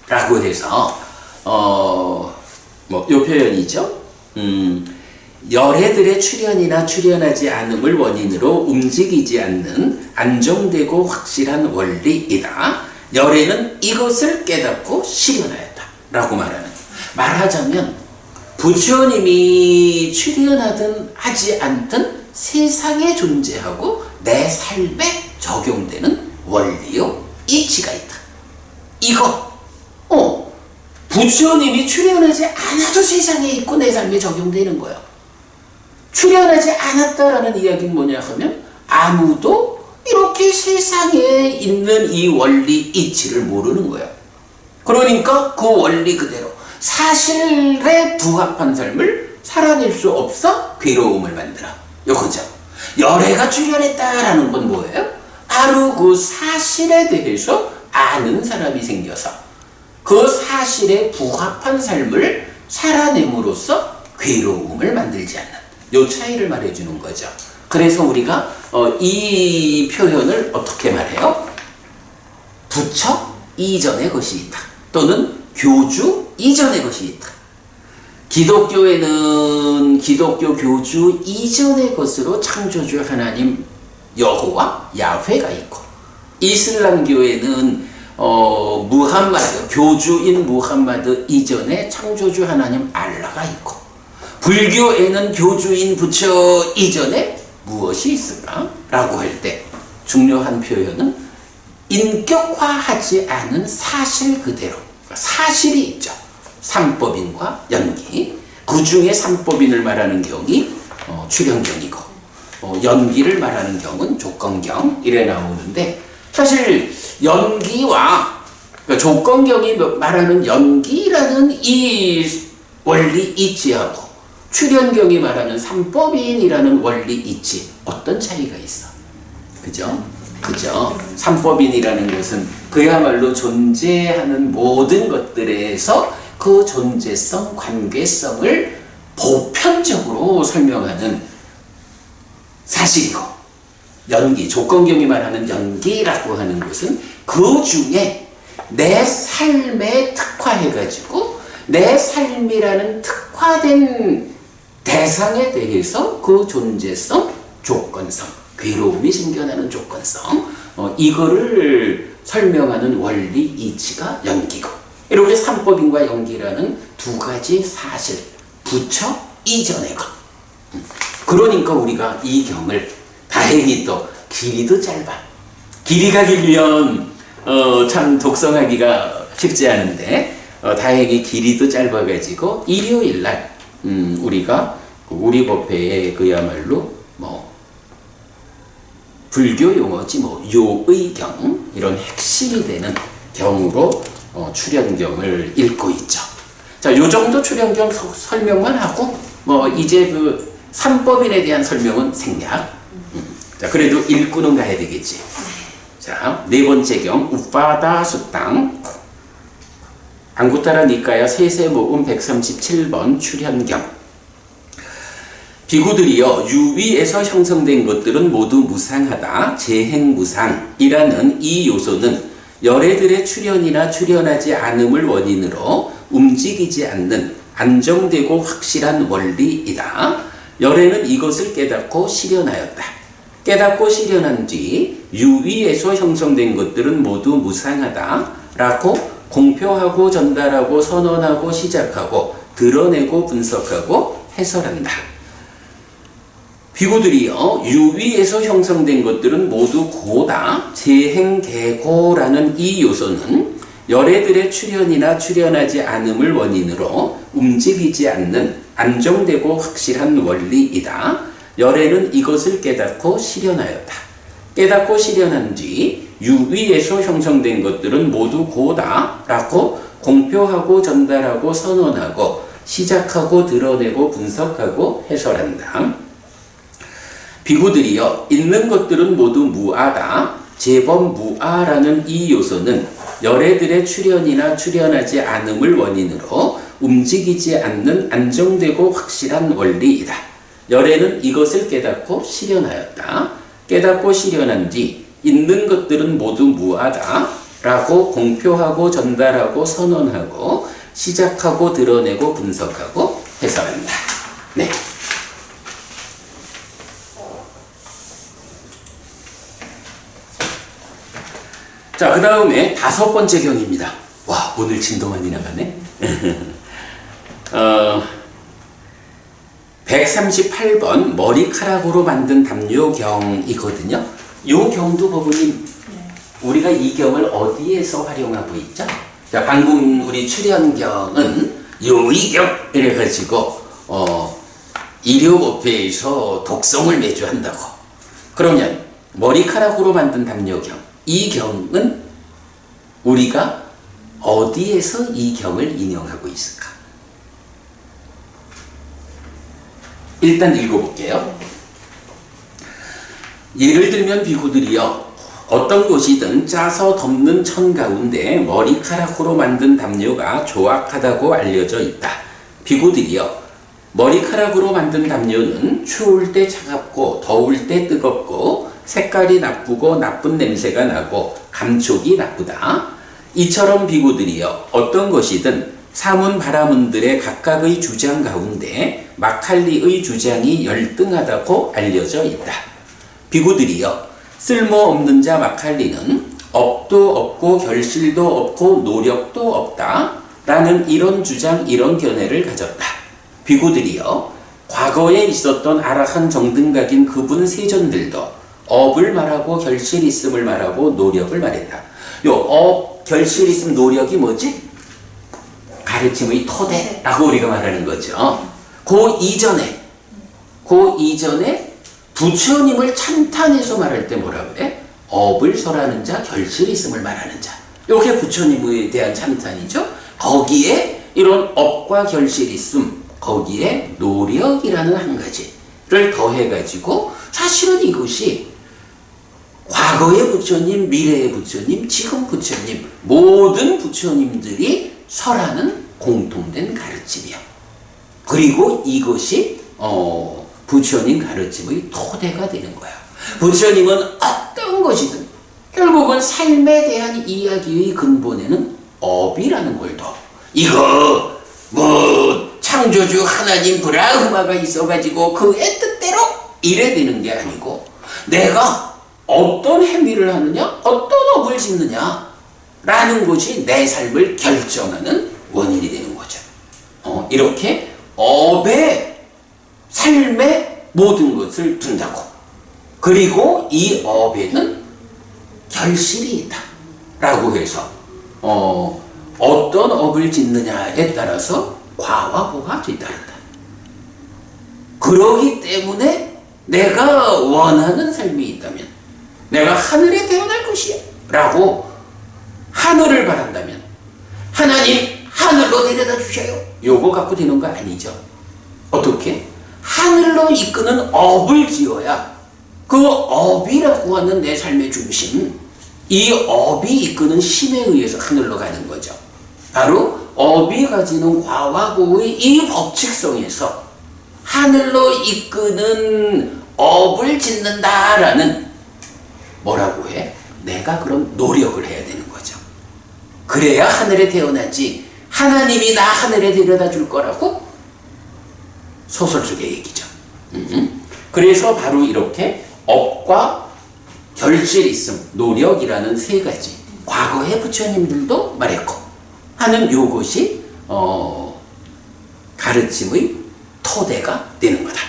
라고 해서 요 표현이죠. 열애들의 출현이나 출현하지 않음을 원인으로 움직이지 않는 안정되고 확실한 원리이다. 열애는 이것을 깨닫고 실현하였다 라고 말하자면 부처님이 출현하든 하지 않든 세상에 존재하고 내 삶에 적용되는 원리요 이치가 있다. 이거 부처님이 출현하지 않아도 세상에 있고 내 삶에 적용되는 거야. 출현하지 않았다라는 이야기는 뭐냐 하면 아무도 이렇게 세상에 있는 이 원리 이치를 모르는 거야. 그러니까 그 원리 그대로 사실에 부합한 삶을 살아낼 수 없어 괴로움을 만들어. 요거죠. 열애가 출현했다라는 건 뭐예요? 바로 그 사실에 대해서 아는 사람이 생겨서 그 사실에 부합한 삶을 살아냄으로써 괴로움을 만들지 않는 요 차이를 말해주는 거죠. 그래서 우리가 이 표현을 어떻게 말해요? 부처 이전의 것이 있다. 또는 교주 이전의 것이 있다. 기독교에는 기독교 교주 이전의 것으로 창조주 하나님 여호와 야훼가 있고, 이슬람교에는 교주인 무함마드 이전에 창조주 하나님 알라가 있고, 불교에는 교주인 부처 이전에 무엇이 있을까? 라고 할 때 중요한 표현은 인격화하지 않은 사실 그대로, 사실이 있죠. 삼법인과 연기, 그 중에 삼법인을 말하는 경이 출현경이고 연기를 말하는 경은 조건경 이래 나오는데, 사실 연기와 그러니까 조건경이 말하는 연기라는 이 원리 이치하고 출현경이 말하는 삼법인이라는 원리 이치 어떤 차이가 있어? 그죠? 그죠? 삼법인이라는 것은 그야말로 존재하는 모든 것들에서 그 존재성, 관계성을 보편적으로 설명하는 사실이고, 연기, 조건경이 말하는 연기라고 하는 것은 그 중에 내 삶에 특화해가지고 내 삶이라는 특화된 대상에 대해서 그 존재성, 조건성, 괴로움이 생겨나는 조건성, 이거를 설명하는 원리 이치가 연기고, 이렇게 삼법인과 연기라는 두 가지 사실 붙여 이전의 것. 그러니까 우리가 이 경을 다행히 또 길이도 짧아. 길이가 길면 참 독성하기가 쉽지 않은데 다행히 길이도 짧아가지고 일요일 날 우리가 우리 법회에 그야말로 뭐 불교 용어지 뭐 요의경 이런 핵심이 되는 경으로 출현경을 읽고 있죠. 자, 요 정도 출현경 설명만 하고 뭐 이제 그 삼법인에 대한 설명은 생략. 자, 그래도 읽고는 가야 되겠지. 자, 네 번째 경 우파다 수땅 앙구타라 니까야 세세모음 137번 출현경. 비구들이여 유위에서 형성된 것들은 모두 무상하다. 재행무상이라는 이 요소는 열애들의 출현이나 출현하지 않음을 원인으로 움직이지 않는 안정되고 확실한 원리이다. 열애는 이것을 깨닫고 실현하였다. 깨닫고 실현한 뒤 유위에서 형성된 것들은 모두 무상하다 라고 공표하고 전달하고 선언하고 시작하고 드러내고 분석하고 해설한다. 비구들이여 유위에서 형성된 것들은 모두 고다. 재행계고라는 이 요소는 열애들의 출현이나 출현하지 않음을 원인으로 움직이지 않는 안정되고 확실한 원리이다. 열애는 이것을 깨닫고 실현하였다. 깨닫고 실현한 뒤 유위에서 형성된 것들은 모두 고다 라고 공표하고 전달하고 선언하고 시작하고 드러내고 분석하고 해설한다. 비구들이여 있는 것들은 모두 무아다. 제법 무아라는 이 요소는 열애들의 출현이나 출현하지 않음을 원인으로 움직이지 않는 안정되고 확실한 원리이다. 열애는 이것을 깨닫고 실현하였다. 깨닫고 실현한 뒤 있는 것들은 모두 무아다 라고 공표하고 전달하고 선언하고 시작하고 드러내고 분석하고 해석한다. 네. 자, 그 다음에 다섯 번째 경입니다. 와, 오늘 진도 많이 나가네. 138번 머리카락으로 만든 담요경이거든요. 이 경도 법원님, 우리가 이 경을 어디에서 활용하고 있죠? 자, 방금 우리 출현경은 요의경 이래가지고 일요법회에서 독성을 매주 한다고. 그러면 머리카락으로 만든 담요경, 이 경은 우리가 어디에서 이 경을 인용하고 있을까? 일단 읽어볼게요. 예를 들면 비구들이여 어떤 곳이든 짜서 덮는 천 가운데 머리카락으로 만든 담요가 조악하다고 알려져 있다. 비구들이여 머리카락으로 만든 담요는 추울 때 차갑고 더울 때 뜨겁고 색깔이 나쁘고 나쁜 냄새가 나고 감촉이 나쁘다. 이처럼 비구들이여 어떤 것이든 사문 바라문들의 각각의 주장 가운데 마칼리의 주장이 열등하다고 알려져 있다. 비구들이여 쓸모없는 자 마칼리는 업도 없고 결실도 없고 노력도 없다 라는 이런 주장 이런 견해를 가졌다. 비구들이여 과거에 있었던 아라한 정등각인 그분 세존들도 업을 말하고 결실 있음을 말하고 노력을 말했다. 요 업, 결실 있음, 노력이 뭐지? 가르침의 토대라고 우리가 말하는 거죠. 그 이전에 부처님을 찬탄해서 말할 때 뭐라 그래? 업을 설하는 자, 결실 있음을 말하는 자. 요게 부처님에 대한 찬탄이죠. 거기에 이런 업과 결실이 있음, 거기에 노력이라는 한 가지를 더해가지고 사실은 이것이 과거의 부처님, 미래의 부처님, 지금 부처님, 모든 부처님들이 설하는 공통된 가르침이요. 그리고 이것이 부처님 가르침의 토대가 되는 거예요. 부처님은 어떤 것이든 결국은 삶에 대한 이야기의 근본에는 업이라는 걸 둬. 이거 뭐 창조주 하나님 브라흐마가 있어가지고 그의 뜻대로 이래 되는 게 아니고 내가 어떤 행위를 하느냐, 어떤 업을 짓느냐 라는 것이 내 삶을 결정하는 원인이 되는 거죠. 이렇게 업에 삶의 모든 것을 둔다고. 그리고 이 업에는 결실이 있다 라고 해서 어떤 업을 짓느냐에 따라서 과와 보가 뒤따른다. 그러기 때문에 내가 원하는 삶이 있다면, 내가 하늘에 태어날 것이야 라고 하늘을 바란다면 하나님 하늘로 데려다 주셔요. 요거 갖고 되는 거 아니죠. 어떻게? 하늘로 이끄는 업을 지어야 그 업이라고 하는 내 삶의 중심, 이 업이 이끄는 힘에 의해서 하늘로 가는 거죠. 바로 업이 가지는 과와 보의 이 법칙성에서 하늘로 이끄는 업을 짓는다라는 뭐라고 해? 내가 그런 노력을 해야 되는 거죠. 그래야 하늘에 태어나지 하나님이 나 하늘에 데려다 줄 거라고 소설 속의 얘기죠. 그래서 바로 이렇게 업과 결실이 있음, 노력이라는 세 가지 과거의 부처님들도 말했고 하는 요것이 가르침의 토대가 되는 거다.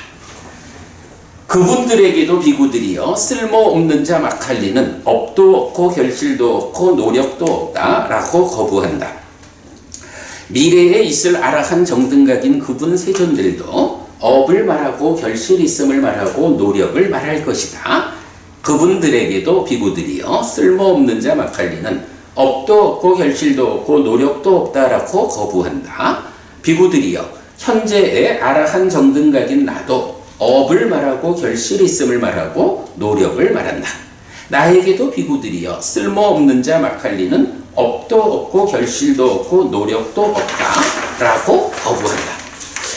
그분들에게도 비구들이여 쓸모없는 자 막할리는 업도 없고 결실도 없고 노력도 없다라고 거부한다. 미래에 있을 아라한 정등각인 그분 세존들도 업을 말하고 결실 있음을 말하고 노력을 말할 것이다. 그분들에게도 비구들이여 쓸모없는 자 막할리는 업도 없고 결실도 없고 노력도 없다라고 거부한다. 비구들이여 현재의 아라한 정등각인 나도 업을 말하고 결실 있음을 말하고 노력을 말한다. 나에게도 비구들이여 쓸모없는 자 막할리는 업도 없고 결실도 없고 노력도 없다라고 거부한다.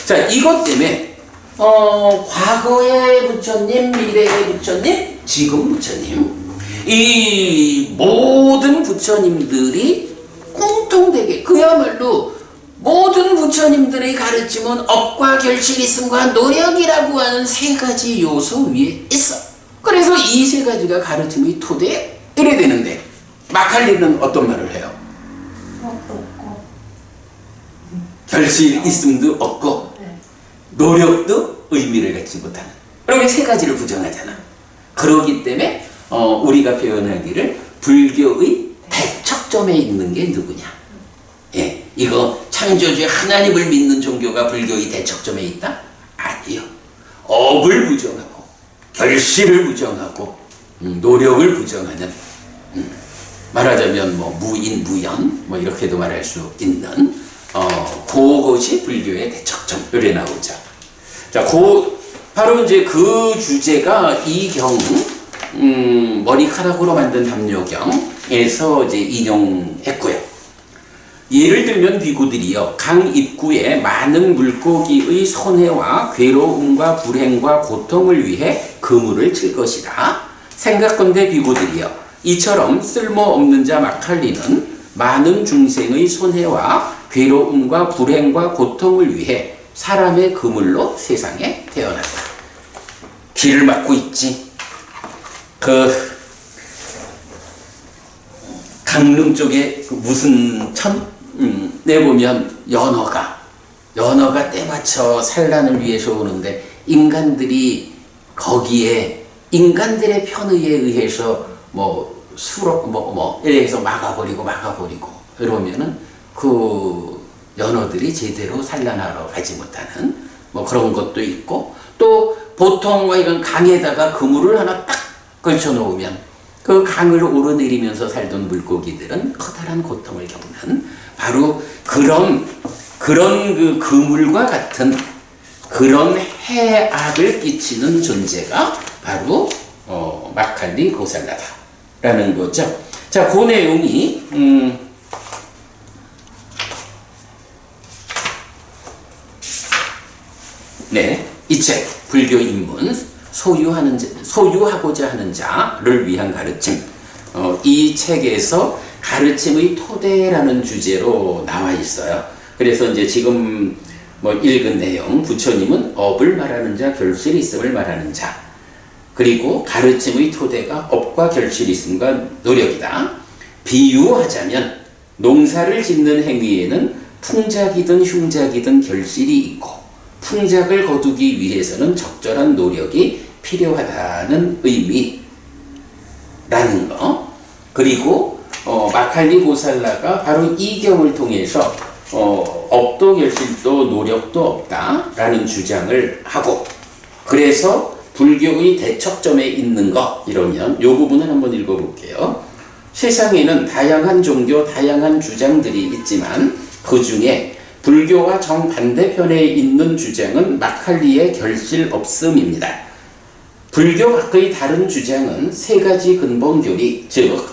자, 이것 때문에 과거의 부처님, 미래의 부처님, 지금 부처님, 이 모든 부처님들이 공통되게 그야말로 모든 부처님들의 가르침은 업과 결실 있음과 노력이라고 하는 세 가지 요소 위에 있어. 그래서 이 세 가지가 가르침의 토대에 이래 되는데 마칼리는 어떤 말을 해요? 업도 없고 결실 있음도 없고 노력도 의미를 갖지 못하는. 그러면 세 가지를 부정하잖아. 그러기 때문에 우리가 표현하기를 불교의 대척점에 있는 게 누구냐? 예, 이거 창조주 하나님을 믿는 종교가 불교의 대척점에 있다? 아니요. 업을 부정하고 결실을 부정하고 노력을 부정하는 말하자면 뭐 무인 무연 뭐 이렇게도 말할 수 있는 그것이 불교의 대척점 요래 나오죠. 자, 바로 이제 그 주제가 이 경 머리카락으로 만든 담요경에서 이제 인용했고요. 예를 들면 비구들이여 강 입구에 많은 물고기의 손해와 괴로움과 불행과 고통을 위해 그물을 칠 것이다. 생각건대 비구들이여 이처럼 쓸모없는 자 마칼리는 많은 중생의 손해와 괴로움과 불행과 고통을 위해 사람의 그물로 세상에 태어났다. 길을 막고 있지. 강릉 쪽에 무슨 내보면 연어가 때맞춰 산란을 위해서 오는데 인간들이 거기에 인간들의 편의에 의해서 이래서 막아버리고 이러면은 그 연어들이 제대로 산란하러 가지 못하는 뭐 그런 것도 있고 또 보통 이런 강에다가 그물을 하나 딱 걸쳐 놓으면 그 강을 오르내리면서 살던 물고기들은 커다란 고통을 겪는 바로 그런 그 그물과 같은 그런 해악을 끼치는 존재가 바로 마칼리 고살라다라는 거죠. 자, 그 내용이 네, 이 책 불교 입문 소유하고자 하는 자를 위한 가르침. 이 책에서 가르침의 토대라는 주제로 나와 있어요. 그래서 이제 지금 읽은 내용, 부처님은 업을 말하는 자, 결실이 있음을 말하는 자. 그리고 가르침의 토대가 업과 결실이 있음과 노력이다. 비유하자면 농사를 짓는 행위에는 풍작이든 흉작이든 결실이 있고 풍작을 거두기 위해서는 적절한 노력이 필요하다는 의미라는 거. 그리고 마칼리 고살라가 바로 이 경을 통해서 업도 결실도 노력도 없다라는 주장을 하고, 그래서 불교의 대척점에 있는 것, 이러면 이 부분을 한번 읽어볼게요. 세상에는 다양한 종교, 다양한 주장들이 있지만 그 중에 불교와 정반대편에 있는 주장은 마칼리의 결실 없음입니다. 불교 밖의 다른 주장은 세 가지 근본 교리, 즉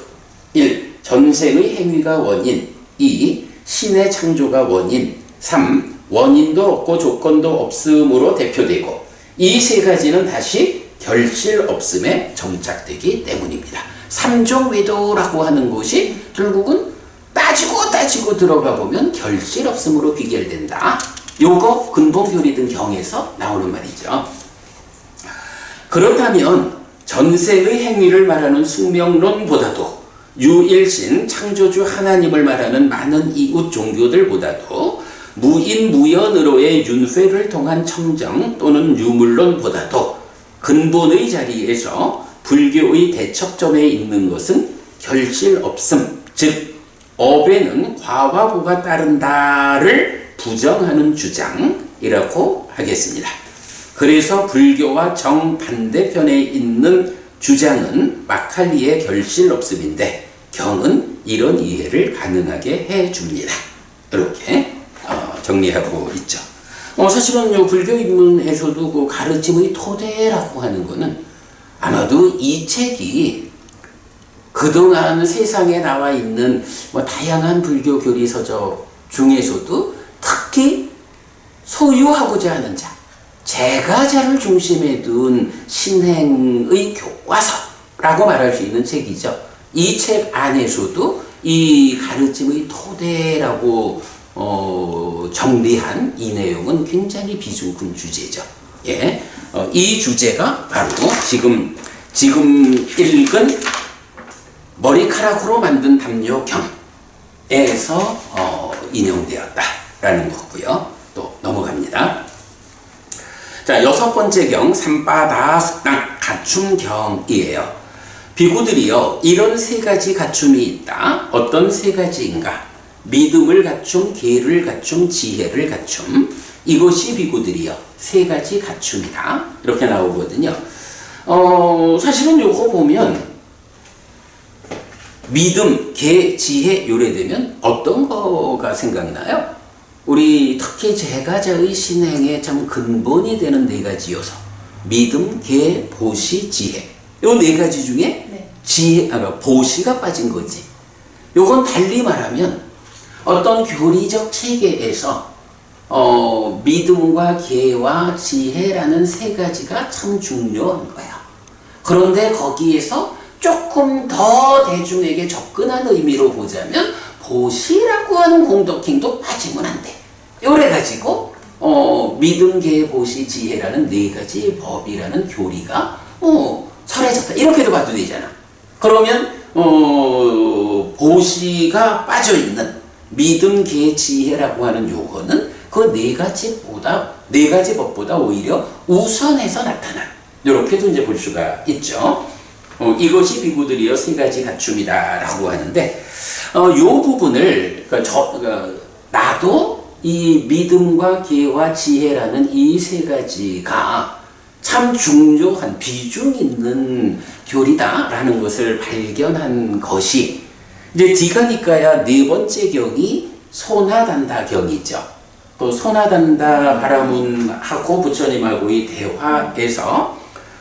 1. 전생의 행위가 원인, 2. 신의 창조가 원인, 3. 원인도 없고 조건도 없음으로 대표되고, 이 세 가지는 다시 결실 없음에 정착되기 때문입니다. 삼종외도라고 하는 것이 결국은 따지고 들어가 보면 결실 없음으로 귀결된다. 요거 근본 교리든 경에서 나오는 말이죠. 그렇다면 전생의 행위를 말하는 숙명론보다도 유일신 창조주 하나님을 말하는 많은 이웃 종교들보다도 무인무연으로의 윤회를 통한 청정 또는 유물론보다도 근본의 자리에서 불교의 대척점에 있는 것은 결실 없음, 즉 업에는 과와 보가 따른다를 부정하는 주장이라고 하겠습니다. 그래서 불교와 정반대편에 있는 주장은 마칼리의 결실 없음인데 경은 이런 이해를 가능하게 해줍니다. 이렇게 정리하고 있죠. 사실은 요 불교 입문에서도 그 가르침의 토대라고 하는 거는 아마도 이 책이 그동안 세상에 나와 있는 다양한 불교 교리 서적 중에서도 특히 소유하고자 하는 자, 제가자를 중심에 둔 신행의 교과서라고 말할 수 있는 책이죠. 이 책 안에서도 이 가르침의 토대라고 정리한 이 내용은 굉장히 비중 큰 주제죠. 예, 이 주제가 바로 지금 읽은 머리카락으로 만든 담요경에서 인용되었다라는 거고요. 또 넘어갑니다. 자, 6번째 경 삼바다스당 갖춤경이에요. 비구들이요, 이런 세 가지 갖춤이 있다. 어떤 세 가지인가? 믿음을 갖춤, 계를 갖춤, 지혜를 갖춤. 이것이 비구들이요, 세 가지 갖춤이다. 이렇게 나오거든요. 사실은 요거 보면 믿음, 계, 지혜 요래되면 어떤 거가 생각나요? 우리 특히 제가자의 신행의 참 근본이 되는 네 가지여서 믿음, 계, 보시, 지혜, 요 네 가지 중에 보시가 빠진 거지. 요건 달리 말하면 어떤 교리적 체계에서 믿음과 계와 지혜라는 세 가지가 참 중요한 거야. 그런데 거기에서 조금 더 대중에게 접근한 의미로 보자면 보시라고 하는 공덕행도 빠지면 안 돼. 요래 가지고 믿음, 계, 보시, 지혜라는 네 가지 법이라는 교리가 설해졌다. 이렇게도 봐도 되잖아. 그러면 보시가 빠져있는 믿음, 계, 지혜라고 하는 요거는 그 네 가지 법보다 오히려 우선해서 나타난, 이렇게도 이제 볼 수가 있죠. 이것이 비구들이여 세 가지 갖춤이다라고 하는데, 요 부분을 나도 이 믿음과 계와 지혜라는 이 세 가지가 참 중요한 비중 있는 교리다라는 것을 발견한 것이 이제 디가니까야 네 번째 경이 소나단다 경이죠. 또 소나단다 바라문하고 부처님하고의 대화에서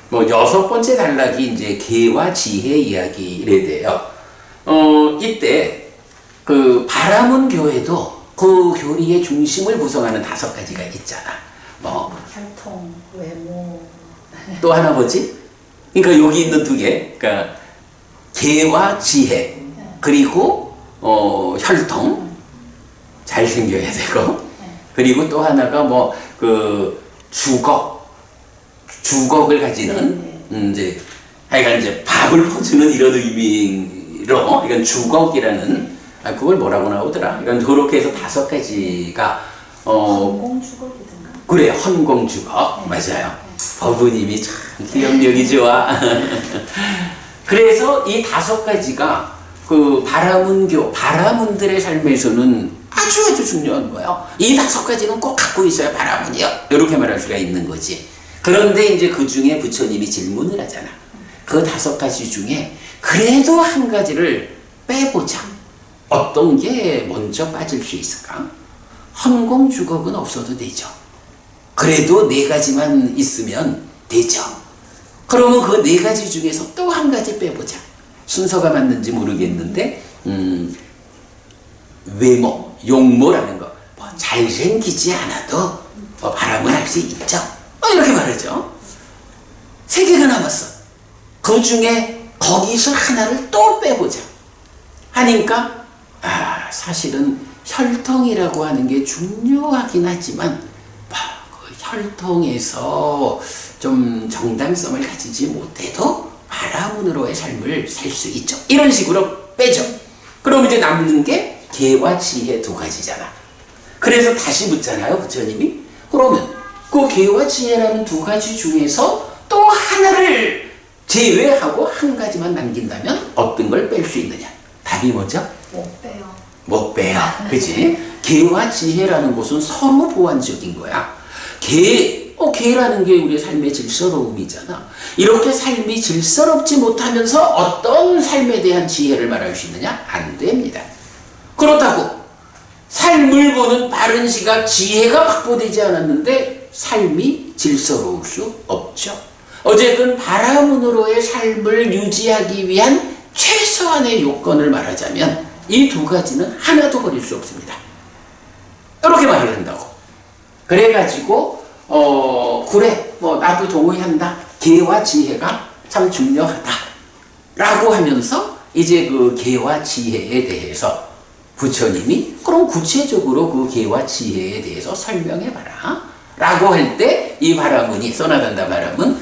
뭐 여섯 번째 단락이 이제 개와 지혜 이야기래 돼요. 이때 그 바라문 교회도 그 교리의 중심을 구성하는 다섯 가지가 있잖아. 뭐 혈통, 외모. 또 하나 뭐지? 그러니까 여기 있는 두 개, 그러니까 개와 지혜, 그리고 혈통, 잘생겨야 되고, 그리고 또 하나가 뭐 그 주걱을 가지는 이제 하여간 이제 밥을 퍼주는 이런 의미로, 이건 주걱이라는 그걸 뭐라고 나오더라? 이건 그렇게 해서 다섯 가지가 공주걱이든가. 그래, 헌공주걱 맞아요. 법부님이 참 기억력이 좋아. 그래서 이 다섯 가지가 그 바라문들의 삶에서는 아주 중요한 거예요. 이 다섯 가지는 꼭 갖고 있어야 바라문이요. 이렇게 말할 수가 있는 거지. 그런데 이제 그 중에 부처님이 질문을 하잖아. 그 다섯 가지 중에 그래도 한 가지를 빼보자. 어떤 게 먼저 빠질 수 있을까? 헌공주걱은 없어도 되죠. 그래도 네 가지만 있으면 되죠. 그러면 그 네 가지 중에서 또 한 가지 빼보자. 순서가 맞는지 모르겠는데 외모, 용모라는 거. 뭐 잘생기지 않아도 바람을 할 수 있죠. 이렇게 말하죠. 세 개가 남았어. 그 중에 거기서 하나를 또 빼보자. 하니까 사실은 혈통이라고 하는 게 중요하긴 하지만 그 혈통에서 좀 정당성을 가지지 못해도 바라문으로의 삶을 살 수 있죠. 이런 식으로 빼죠. 그럼 이제 남는 게 개와 지혜 두 가지잖아. 그래서 다시 묻잖아요, 부처님이. 그러면 그 개와 지혜라는 두 가지 중에서 또 하나를 제외하고 한 가지만 남긴다면 어떤 걸 뺄 수 있느냐? 답이 뭐죠? 못 빼요. 못 빼요. 그치? 개와 지혜라는 것은 서로 보완적인 거야. 개라는 게 우리의 삶의 질서로움이잖아. 이렇게 삶이 질서롭지 못하면서 어떤 삶에 대한 지혜를 말할 수 있느냐? 안 됩니다. 그렇다고 삶을 보는 바른 시각, 지혜가 확보되지 않았는데 삶이 질서로울 수 없죠. 어쨌든 바라문으로의 삶을 유지하기 위한 최소한의 요건을 말하자면 이 두 가지는 하나도 버릴 수 없습니다. 이렇게 말을 한다고. 그래가지고 그래, 뭐 나도 동의한다. 개와 지혜가 참 중요하다. 라고 하면서 이제 그 개와 지혜에 대해서 부처님이 그럼 구체적으로 그 개와 지혜에 대해서 설명해봐라. 라고 할 때 이 바라문이, 소나단다 바라문,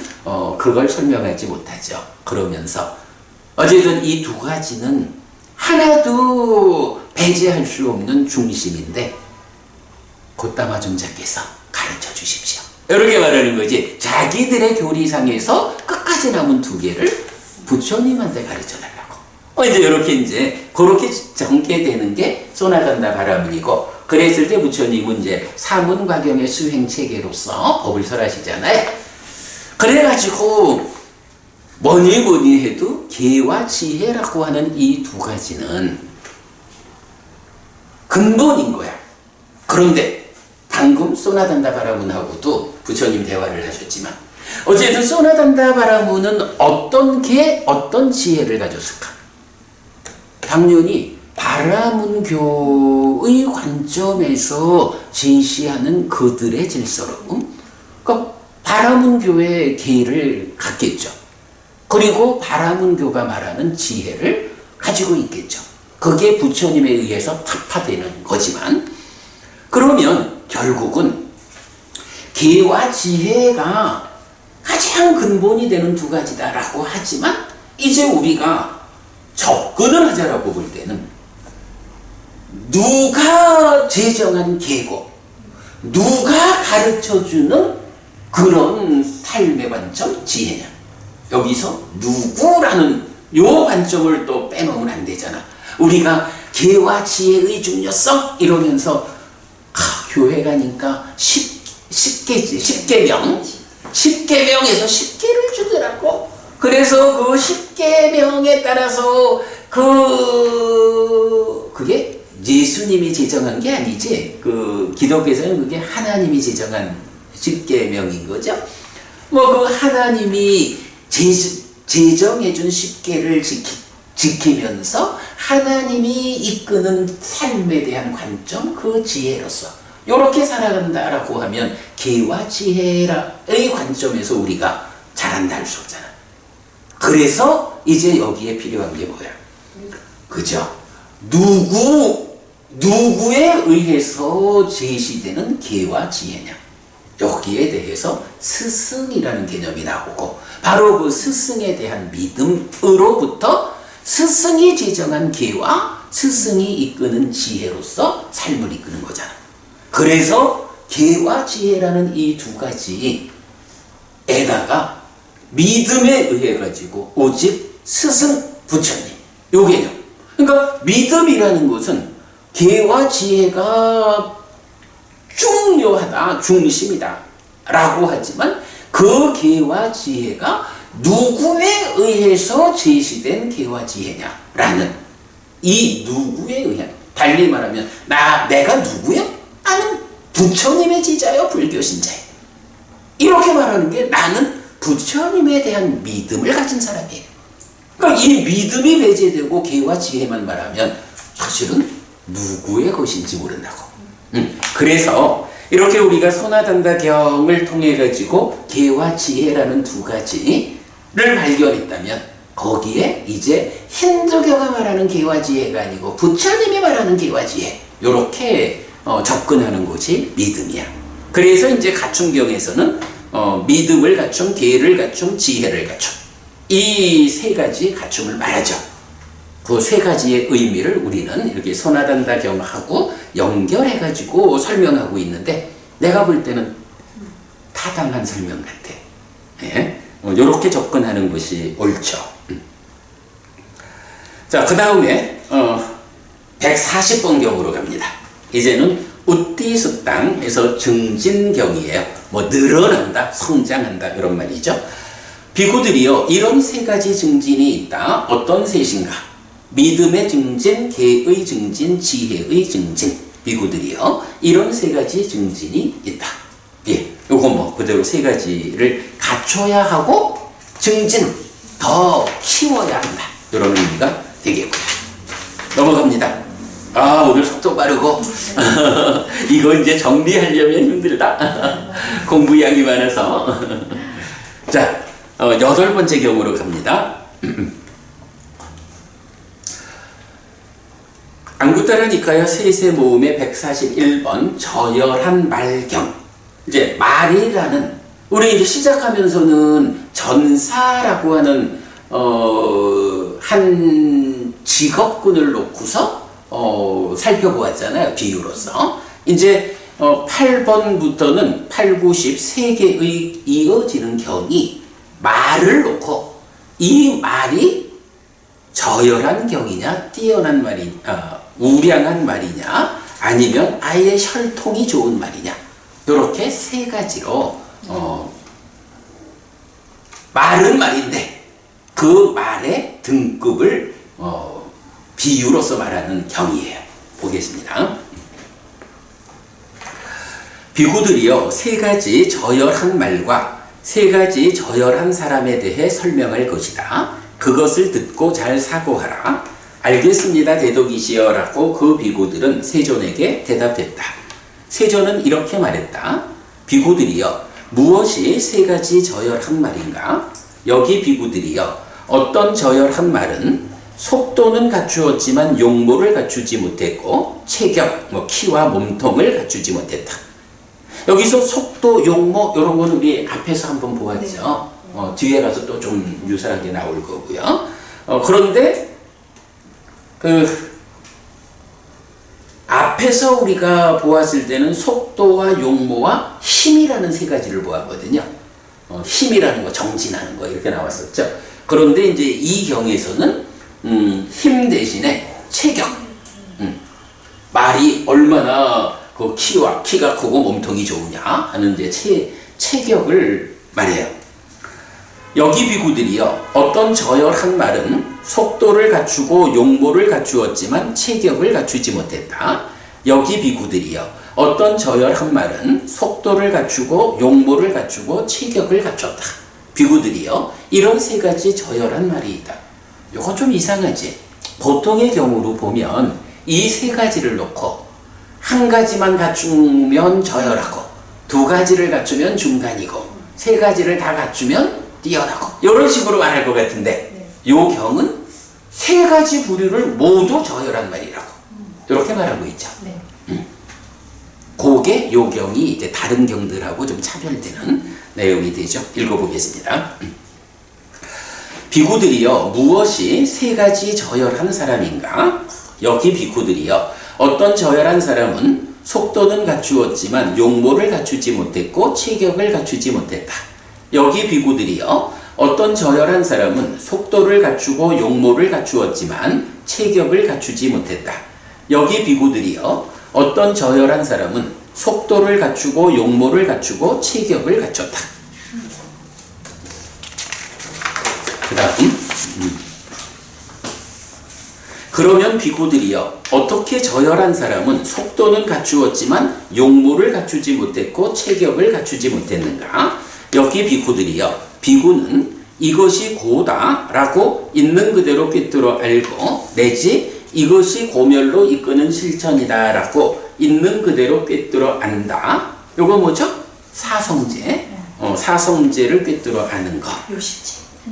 그걸 설명하지 못하죠. 그러면서 어쨌든 이 두 가지는 하나도 배제할 수 없는 중심인데 곧다마 존자께서 가르쳐 주십시오. 이렇게 말하는 거지. 자기들의 교리상에서 끝까지 남은 두 개를 부처님한테 가르쳐 달라고. 이제 이렇게 그렇게 전개되는 게 소나단다 바라문이고, 그랬을 때 부처님은 이제 사문과경의 수행 체계로서 법을 설하시잖아요. 그래가지고 뭐니 해도 개와 지혜라고 하는 이 두 가지는 근본인 거야. 그런데 방금 소나단다 바라문하고도 부처님 대화를 하셨지만 어쨌든 소나단다 바라문은 어떤 개, 어떤 지혜를 가졌을까? 당연히 바라문교의 관점에서 제시하는 그들의 질서로움, 그러니까 바라문교의 계를 갖겠죠. 그리고 바라문교가 말하는 지혜를 가지고 있겠죠. 그게 부처님에 의해서 타파되는 거지만, 그러면 결국은 계와 지혜가 가장 근본이 되는 두 가지다라고 하지만, 이제 우리가 접근을 하자라고 볼 때는 누가 제정한 계고 누가 가르쳐주는 그런 삶의 관점, 지혜냐. 여기서 누구라는 요 관점을 또 빼놓으면 안 되잖아. 우리가 계와 지혜의 중요성 이러면서 교회 가니까 10계명 십계명에서 십계를 주더라고. 그래서 그 십계명에 따라서 그게 예수님이 제정한 게 아니지. 그 기독교에서는 그게 하나님이 제정한 십계명인 거죠. 뭐 그 하나님이 제정해준 십계를 지키면서 하나님이 이끄는 삶에 대한 관점, 그 지혜로서 이렇게 살아간다라고 하면 계와 지혜의 관점에서 우리가 잘한다 할 수 없잖아. 그래서 이제 여기에 필요한 게 뭐야? 그죠? 누구에 의해서 제시되는 계와 지혜냐? 여기에 대해서 스승이라는 개념이 나오고, 바로 그 스승에 대한 믿음으로부터 스승이 제정한 계와 스승이 이끄는 지혜로서 삶을 이끄는 거잖아. 그래서 계와 지혜라는 이 두 가지에다가 믿음에 의해 가지고 오직 스승, 부처님, 요 개념. 그러니까 믿음이라는 것은 계와 지혜가 중요하다, 중심이다 라고 하지만 그 계와 지혜가 누구에 의해서 제시된 계와 지혜냐라는 이 누구에 의한, 달리 말하면 내가 누구야? 나는 부처님의 제자요, 불교 신자예요. 이렇게 말하는 게 나는 부처님에 대한 믿음을 가진 사람이에요. 그러니까 이 믿음이 배제되고 계와 지혜만 말하면 사실은 누구의 것인지 모른다고. 그래서 이렇게 우리가 선화단다경을 통해 가지고 계와 지혜라는 두 가지를 발견했다면 거기에 이제 힌두교가 말하는 계와 지혜가 아니고 부처님이 말하는 계와 지혜, 이렇게 접근하는 것이 믿음이야. 그래서 이제 가춤경에서는 믿음을 갖춤, 계를 갖춤, 지혜를 갖춤, 이 세 가지 갖춤을 말하죠. 그 세 가지의 의미를 우리는 이렇게 선화단다경하고 연결해가지고 설명하고 있는데, 내가 볼 때는 타당한 설명 같아. 예? 이렇게 접근하는 것이 옳죠. 자, 그 다음에 140번 경으로 갑니다. 이제는 우띠숙당에서 증진경이에요. 뭐 늘어난다, 성장한다 이런 말이죠. 비구들이요, 이런 세 가지 증진이 있다. 어떤 셋인가? 믿음의 증진, 계의 증진, 지혜의 증진. 비구들이요, 이런 세 가지 증진이 있다. 예, 요거 뭐 그대로 세 가지를 갖춰야 하고 증진, 더 키워야 한다, 이런 의미가 되겠고요. 넘어갑니다. 오늘 속도 빠르고 이거 이제 정리하려면 힘들다. 공부량이 많아서. 자, 8번째 경우로 갑니다. 안구따라 니카야 세세 모음의 141번 저열한 말경. 이제 말이라는, 우리 이제 시작하면서는 전사라고 하는 한 직업군을 놓고서 살펴보았잖아요, 비유로서. 이제 8번부터는 8, 9, 10 세 개의 이어지는 경이 말을 놓고, 이 말이 저열한 경이냐, 뛰어난 말이, 우량한 말이냐, 아니면 아예 혈통이 좋은 말이냐, 이렇게 세 가지로 말은 말인데 그 말의 등급을 비유로서 말하는 경이에요. 보겠습니다. 비구들이요, 세 가지 저열한 말과 세 가지 저열한 사람에 대해 설명할 것이다. 그것을 듣고 잘 사고하라. 알겠습니다, 대독이시여 라고 그 비구들은 세존에게 대답했다. 세존은 이렇게 말했다. 비구들이여, 무엇이 세 가지 저열한 말인가? 여기 비구들이여, 어떤 저열한 말은 속도는 갖추었지만 용모를 갖추지 못했고 체격, 키와 몸통을 갖추지 못했다. 여기서 속도, 용모 이런 건 우리 앞에서 한번 보았죠. 뒤에 가서 또 좀 유사하게 나올 거고요. 그런데 앞에서 우리가 보았을 때는 속도와 용모와 힘이라는 세 가지를 보았거든요. 힘이라는 거, 정진하는 거 이렇게 나왔었죠. 그런데 이제 이 경에서는 힘 대신에 체격, 말이 얼마나 그 키가 크고 몸통이 좋으냐 하는 이제 체격을 말이에요. 여기 비구들이요, 어떤 저열한 말은 속도를 갖추고 용모를 갖추었지만 체격을 갖추지 못했다. 여기 비구들이요, 어떤 저열한 말은 속도를 갖추고 용모를 갖추고 체격을 갖췄다. 비구들이요, 이런 세 가지 저열한 말이 있다. 요거 좀 이상하지? 보통의 경우로 보면 이 세 가지를 놓고 한 가지만 갖추면 저열하고, 두 가지를 갖추면 중간이고, 세 가지를 다 갖추면 뛰어나고, 이런 식으로 말할 것 같은데, 요 경은 세 가지 부류를 모두 저열한 말이라고 이렇게 말하고 있죠. 그게 요 경이 이제 다른 경들하고 좀 차별되는 내용이 되죠. 읽어보겠습니다. 비구들이여, 무엇이 세 가지 저열한 사람인가? 여기 비구들이여, 어떤 저열한 사람은 속도는 갖추었지만 용모를 갖추지 못했고 체격을 갖추지 못했다. 여기 비구들이여, 어떤 저열한 사람은 속도를 갖추고 용모를 갖추었지만 체격을 갖추지 못했다. 여기 비구들이여, 어떤 저열한 사람은 속도를 갖추고 용모를 갖추고 체격을 갖췄다. 그 다음, 그러면 비구들이여, 어떻게 저열한 사람은 속도는 갖추었지만 용모를 갖추지 못했고 체격을 갖추지 못했는가? 여기 비구들이여, 비구는 이것이 고다 라고 있는 그대로 꿰뚫어 알고, 내지 이것이 고멸로 이끄는 실천이다 라고 있는 그대로 꿰뚫어 안다. 요거 뭐죠? 사성제. 사성제를 꿰뚫어 아는 것.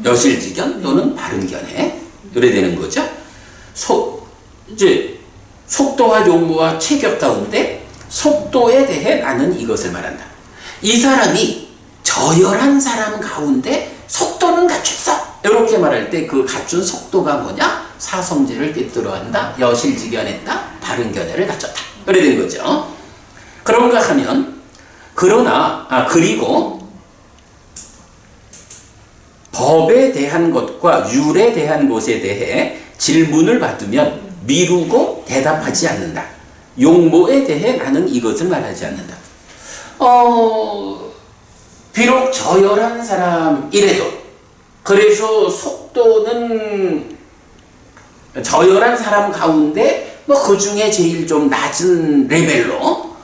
여실지견 또는 바른견해. 이래 되는 거죠. 이제 속도와 용모와 체격 가운데 속도에 대해 나는 이것을 말한다. 이 사람이 저열한 사람 가운데 속도는 갖췄어. 이렇게 말할 때 그 갖춘 속도가 뭐냐? 사성제를 꿰뚫어 한다. 여실지견했다. 바른견해를 갖췄다. 그래 된 거죠. 그런가 하면, 그리고 법에 대한 것과 율에 대한 것에 대해 질문을 받으면 미루고 대답하지 않는다. 용모에 대해 나는 이것을 말하지 않는다. 비록 저열한 사람이래도, 그래서 속도는 저열한 사람 가운데 그 중에 제일 좀 낮은 레벨로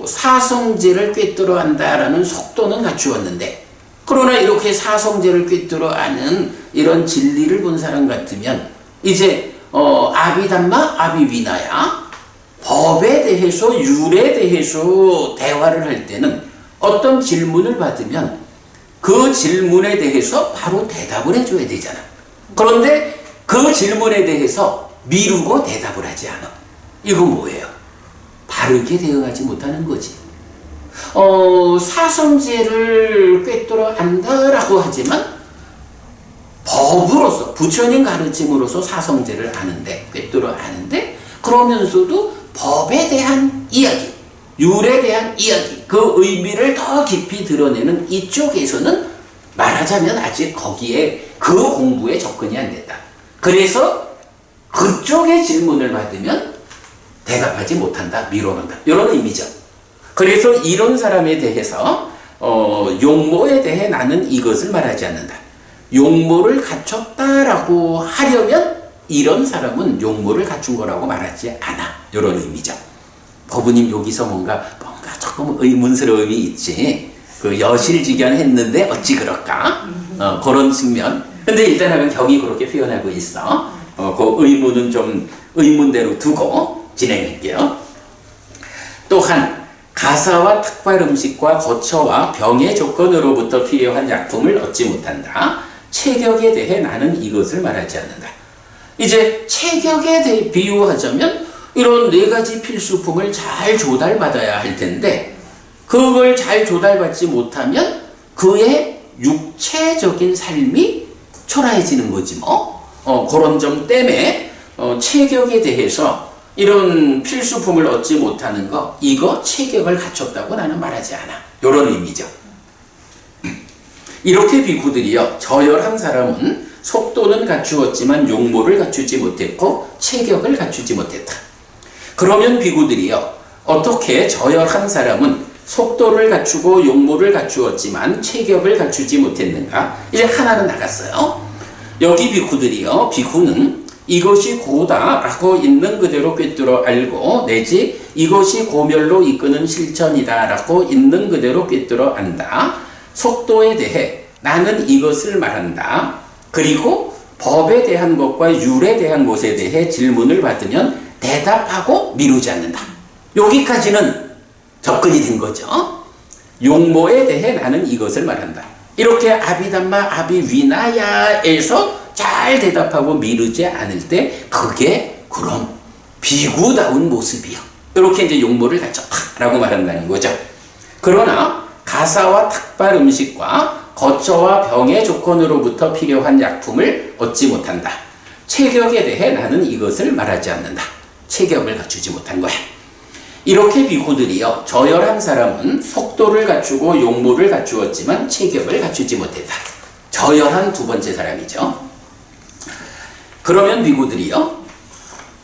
사성제를 꿰뚫어 한다라는 속도는 갖추었는데, 그러나 이렇게 사성제를 꿰뚫어 아는 이런 진리를 본 사람 같으면 이제 아비담마 아비위나야, 법에 대해서 율에 대해서 대화를 할 때는 어떤 질문을 받으면 그 질문에 대해서 바로 대답을 해줘야 되잖아. 그런데 그 질문에 대해서 미루고 대답을 하지 않아. 이건 뭐예요? 바르게 대응하지 못하는 거지. 사성제를 꿰뚫어 안다라고 하지만 법으로서, 부처님 가르침으로서 사성제를 아는데, 꿰뚫어 아는데, 그러면서도 법에 대한 이야기, 율에 대한 이야기, 그 의미를 더 깊이 드러내는 이쪽에서는 말하자면 아직 거기에 그 공부에 접근이 안 됐다. 그래서 그쪽의 질문을 받으면 대답하지 못한다, 미뤄놓는다, 이런 의미죠. 그래서 이런 사람에 대해서 용모에 대해 나는 이것을 말하지 않는다. 용모를 갖췄다라고 하려면 이런 사람은 용모를 갖춘 거라고 말하지 않아, 이런 의미죠. 법부님 여기서 뭔가 조금 의문스러움이 있지. 그 여실지견 했는데 어찌 그럴까? 그런 측면. 근데 일단은 경이 그렇게 표현하고 있어. 그 의문은 좀 의문대로 두고 진행할게요. 또한 가사와 특발 음식과 거처와 병의 조건으로부터 필요한 약품을 얻지 못한다. 체격에 대해 나는 이것을 말하지 않는다. 이제 체격에 대해 비유하자면 이런 네 가지 필수품을 잘 조달받아야 할 텐데, 그걸 잘 조달받지 못하면 그의 육체적인 삶이 초라해지는 거지 뭐. 그런 점 때문에 체격에 대해서 이런 필수품을 얻지 못하는 거, 이거 체격을 갖췄다고 나는 말하지 않아. 이런 의미죠. 이렇게 비구들이여, 저열한 사람은 속도는 갖추었지만 용모를 갖추지 못했고 체격을 갖추지 못했다. 그러면 비구들이여, 어떻게 저열한 사람은 속도를 갖추고 용모를 갖추었지만 체격을 갖추지 못했는가? 이제 하나는 나갔어요. 여기 비쿠들이요. 비쿠는 이것이 고다라고 있는 그대로 꿰뚫어 알고 내지 이것이 고멸로 이끄는 실천이다라고 있는 그대로 꿰뚫어 안다. 속도에 대해 나는 이것을 말한다. 그리고 법에 대한 것과 율에 대한 것에 대해 질문을 받으면 대답하고 미루지 않는다. 여기까지는 접근이 된 거죠. 용모에 대해 나는 이것을 말한다. 이렇게 아비담마 아비위나야에서 잘 대답하고 미루지 않을 때 그게 그럼 비구다운 모습이요. 이렇게 이제 용모를 갖췄다라고 말한다는 거죠. 그러나 가사와 탁발 음식과 거처와 병의 조건으로부터 필요한 약품을 얻지 못한다. 체격에 대해 나는 이것을 말하지 않는다. 체격을 갖추지 못한 거야. 이렇게 비구들이요. 저열한 사람은 속도를 갖추고 용모를 갖추었지만 체격을 갖추지 못했다. 저열한 두 번째 사람이죠. 그러면 비구들이요.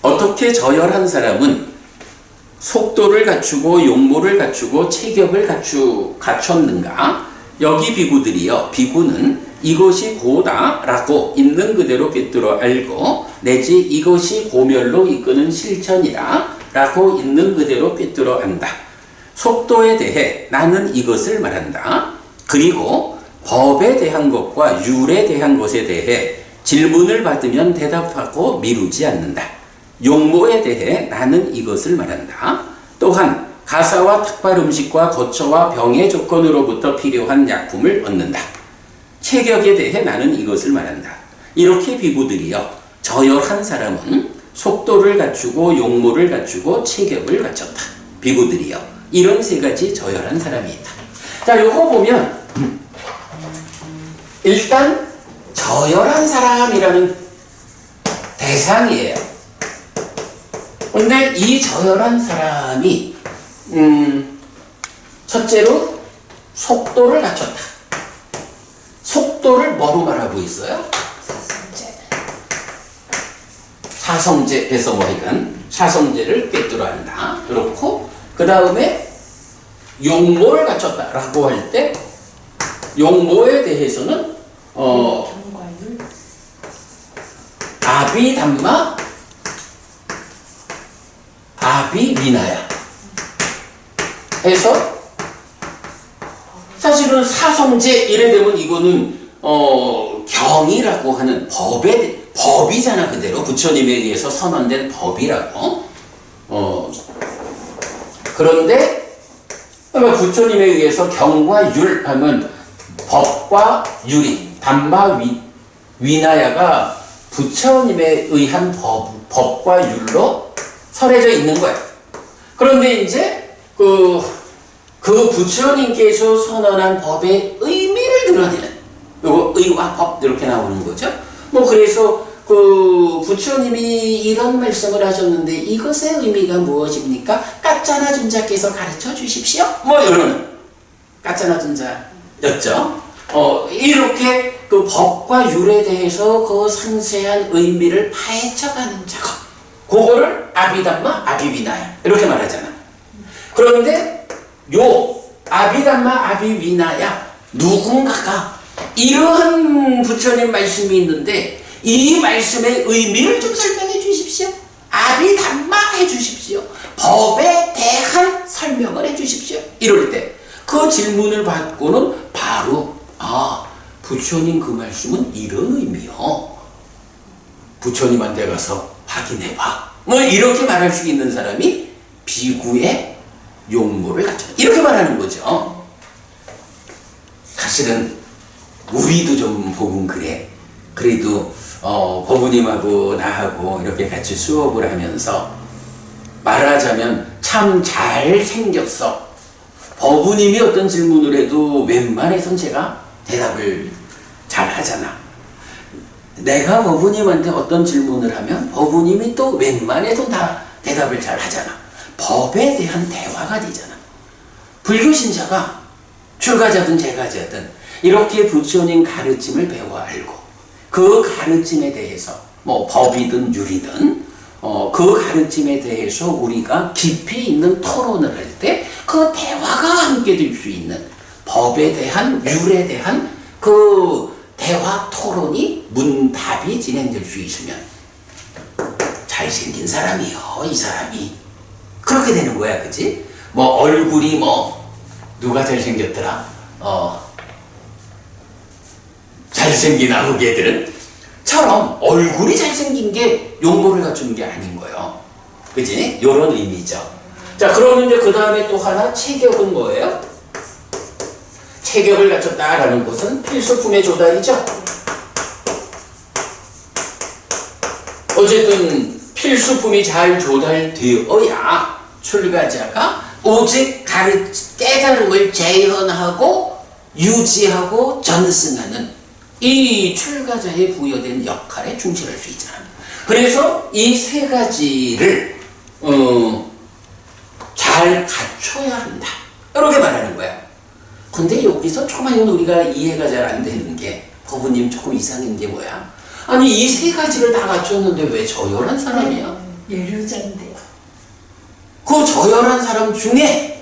어떻게 저열한 사람은 속도를 갖추고 용모를 갖추고 체격을 갖췄는가? 여기 비구들이요. 비구는 이것이 고다라고 있는 그대로 꿰뚫어 알고 내지 이것이 고멸로 이끄는 실천이다 라고 있는 그대로 꿰뚫어 안다. 속도에 대해 나는 이것을 말한다. 그리고 법에 대한 것과 율에 대한 것에 대해 질문을 받으면 대답하고 미루지 않는다. 용모에 대해 나는 이것을 말한다. 또한 가사와 탁발 음식과 거처와 병의 조건으로부터 필요한 약품을 얻는다. 체격에 대해 나는 이것을 말한다. 이렇게 비구들이요. 저열한 사람은 속도를 갖추고 용모를 갖추고 체격을 갖췄다. 비구들이요. 이런 세 가지 저열한 사람이 있다. 자, 요거 보면 일단 저열한 사람이라는 대상이에요. 근데 이 저열한 사람이 첫째로 속도를 갖췄다. 속도를 뭐로 말하고 있어요? 사성제에서 뭐니깐 사성제를 꿰뚫어 한다. 그렇고 그 다음에 용모를 갖췄다라고 할 때 용모에 대해서는 아비담마 아비위나야 해서 사실은 사성제 이래 되면 이거는 경이라고 하는 법이잖아. 그대로 부처님에 의해서 선언된 법이라고. 그런데 부처님에 의해서 경과 율 하면 법과 율이 담마 위나야가 부처님에 의한 법과 율로 설해져 있는 거예요. 그런데 이제 그 부처님께서 선언한 법의 의미를 드러내는 요거 의와 법 이렇게 나오는 거죠. 뭐 그래서 그 부처님이 이런 말씀을 하셨는데 이것의 의미가 무엇입니까? 까짜나 준자께서 가르쳐 주십시오. 뭐 이러는 까짜나 준자였죠. 이렇게 그 법과 율에 대해서 그 상세한 의미를 파헤쳐가는 작업. 그거를 아비담마 아비위나야 이렇게 말하잖아. 그런데 요 아비담마 아비위나야 누군가가 이러한 부처님 말씀이 있는데 이 말씀의 의미를 좀 설명해 주십시오. 아비담마 해 주십시오. 법에 대한 설명을 해 주십시오. 이럴 때 그 질문을 받고는 바로 부처님 그 말씀은 이런 의미요. 부처님한테 가서 확인해봐. 뭐 이렇게 말할 수 있는 사람이 비구의 용모를 갖춰. 이렇게 말하는 거죠. 사실은 우리도 좀 보면 그래. 그래도 법부님하고 나하고 이렇게 같이 수업을 하면서 말하자면 참 잘생겼어. 법부님이 어떤 질문을 해도 웬만해선 제가 대답을 잘 하잖아. 내가 법부님한테 어떤 질문을 하면 법부님이 또 웬만해선 다 대답을 잘 하잖아. 법에 대한 대화가 되잖아. 불교 신자가 출가자든 재가자든 이렇게 부처님 가르침을 배워 알고 그 가르침에 대해서 뭐 법이든 율이든 그 가르침에 대해서 우리가 깊이 있는 토론을 할 때 그 대화가 함께 하게 될 수 있는 법에 대한 율에 대한 그 대화 토론이 문답이 진행될 수 있으면 잘생긴 사람이요 이 사람이 그렇게 되는 거야. 그치? 뭐 얼굴이 뭐 누가 잘생겼더라? 잘생긴 아무개들처럼 얼굴이 잘생긴 게 용모를 갖추는 게 아닌 거예요. 그지? 요런 의미죠. 자, 그러면 이제 그 다음에 또 하나 체격은 뭐예요? 체격을 갖췄다라는 것은 필수품의 조달이죠. 어쨌든 필수품이 잘 조달되어야 출가자가 오직 깨달음을 재현하고 유지하고 전승하는 이 출가자에 부여된 역할에 충실할 수 있잖아. 그래서 이 세 가지를 잘 갖춰야 한다. 이렇게 말하는 거야. 근데 여기서 초마연 우리가 이해가 잘 안 되는 게 법부님 조금 이상한 게 뭐야? 아니 이 세 가지를 다 갖췄는데 왜 저열한 사람이야? 예류자인데요. 그 저열한 사람 중에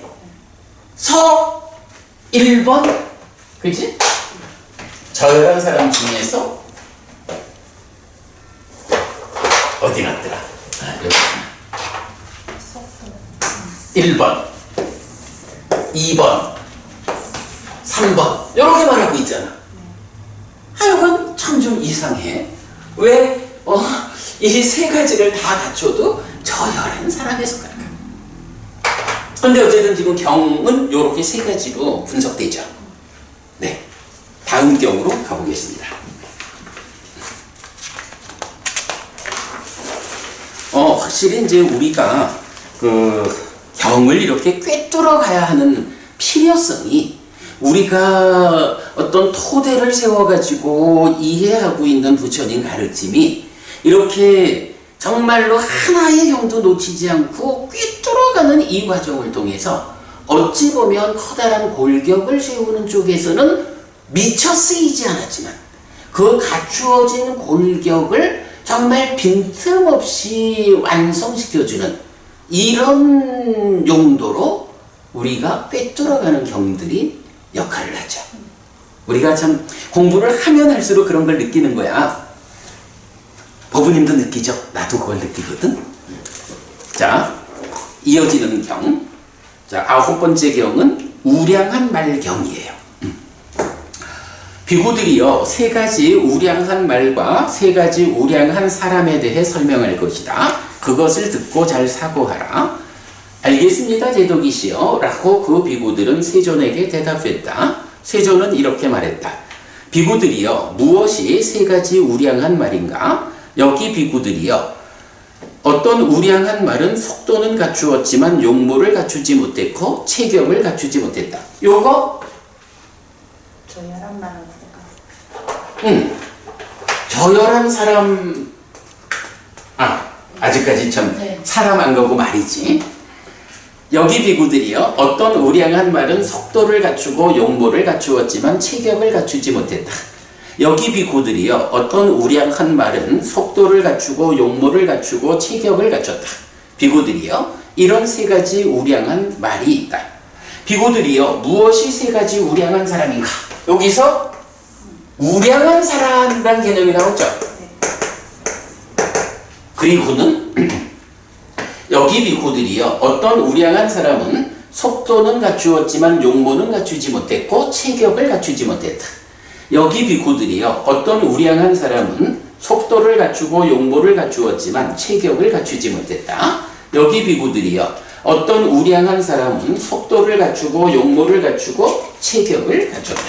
서 1번 그치? 저열한 사람 중에서 어디 갔더라? 여기 1번 2번 3번 이렇게 말하고 있잖아. 하여간 참 좀 이상해. 왜 이 세 가지를 다 갖춰도 저열한 사람에 속할까? 근데 어쨌든 지금 경은 이렇게 세 가지로 분석되죠. 네, 다음 경으로 가보겠습니다. 확실히 이제 우리가 그 경을 이렇게 꿰뚫어 가야 하는 필요성이 우리가 어떤 토대를 세워가지고 이해하고 있는 부처님 가르침이 이렇게 정말로 하나의 경도 놓치지 않고 꿰뚫어가는 이 과정을 통해서 어찌 보면 커다란 골격을 세우는 쪽에서는 미처 쓰이지 않았지만 그 갖추어진 골격을 정말 빈틈없이 완성시켜주는 이런 용도로 우리가 꿰뚫어가는 경들이 역할을 하죠. 우리가 참 공부를 하면 할수록 그런 걸 느끼는 거야. 법부님도 느끼죠? 나도 그걸 느끼거든. 자, 이어지는 경. 자, 9번째 경은 우량한 말경이에요. 비구들이요, 세 가지 우량한 말과 세 가지 우량한 사람에 대해 설명할 것이다. 그것을 듣고 잘 사고하라. 알겠습니다, 제독이시여. 라고 그 비구들은 세존에게 대답했다. 세존은 이렇게 말했다. 비구들이여, 무엇이 세 가지 우량한 말인가? 여기 비구들이여, 어떤 우량한 말은 속도는 갖추었지만 용모를 갖추지 못했고 체격을 갖추지 못했다. 요거 저열한 말은 그럴까? 저열한 사람 아직까지 참 네. 사람 안 가고 말이지. 여기 비구들이여, 어떤 우량한 말은 속도를 갖추고 용모를 갖추었지만 체격을 갖추지 못했다. 여기 비구들이여, 어떤 우량한 말은 속도를 갖추고 용모를 갖추고 체격을 갖췄다. 비구들이여, 이런 세 가지 우량한 말이 있다. 비구들이여, 무엇이 세 가지 우량한 사람인가? 여기서 우량한 사람이라는 개념이 나오죠. 그리고는 여기 비구들이여, 어떤 우량한 사람은 속도는 갖추었지만 용모는 갖추지 못했고 체격을 갖추지 못했다. 여기 비구들이여, 어떤 우량한 사람은 속도를 갖추고 용모를 갖추었지만 체격을 갖추지 못했다. 여기 비구들이여, 어떤 우량한 사람은 속도를 갖추고 용모를 갖추고 체격을 갖췄다.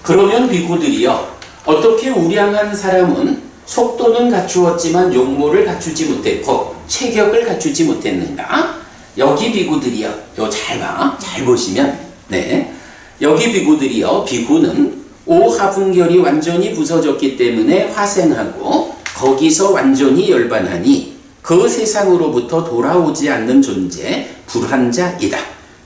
그러면 비구들이여, 어떻게 우량한 사람은 속도는 갖추었지만 용모를 갖추지 못했고 체격을 갖추지 못했는가? 여기 비구들이여, 요 잘 봐, 잘 보시면, 네, 여기 비구들이여, 비구는 오하분결이 완전히 부서졌기 때문에 화생하고 거기서 완전히 열반하니 그 세상으로부터 돌아오지 않는 존재, 불한자이다.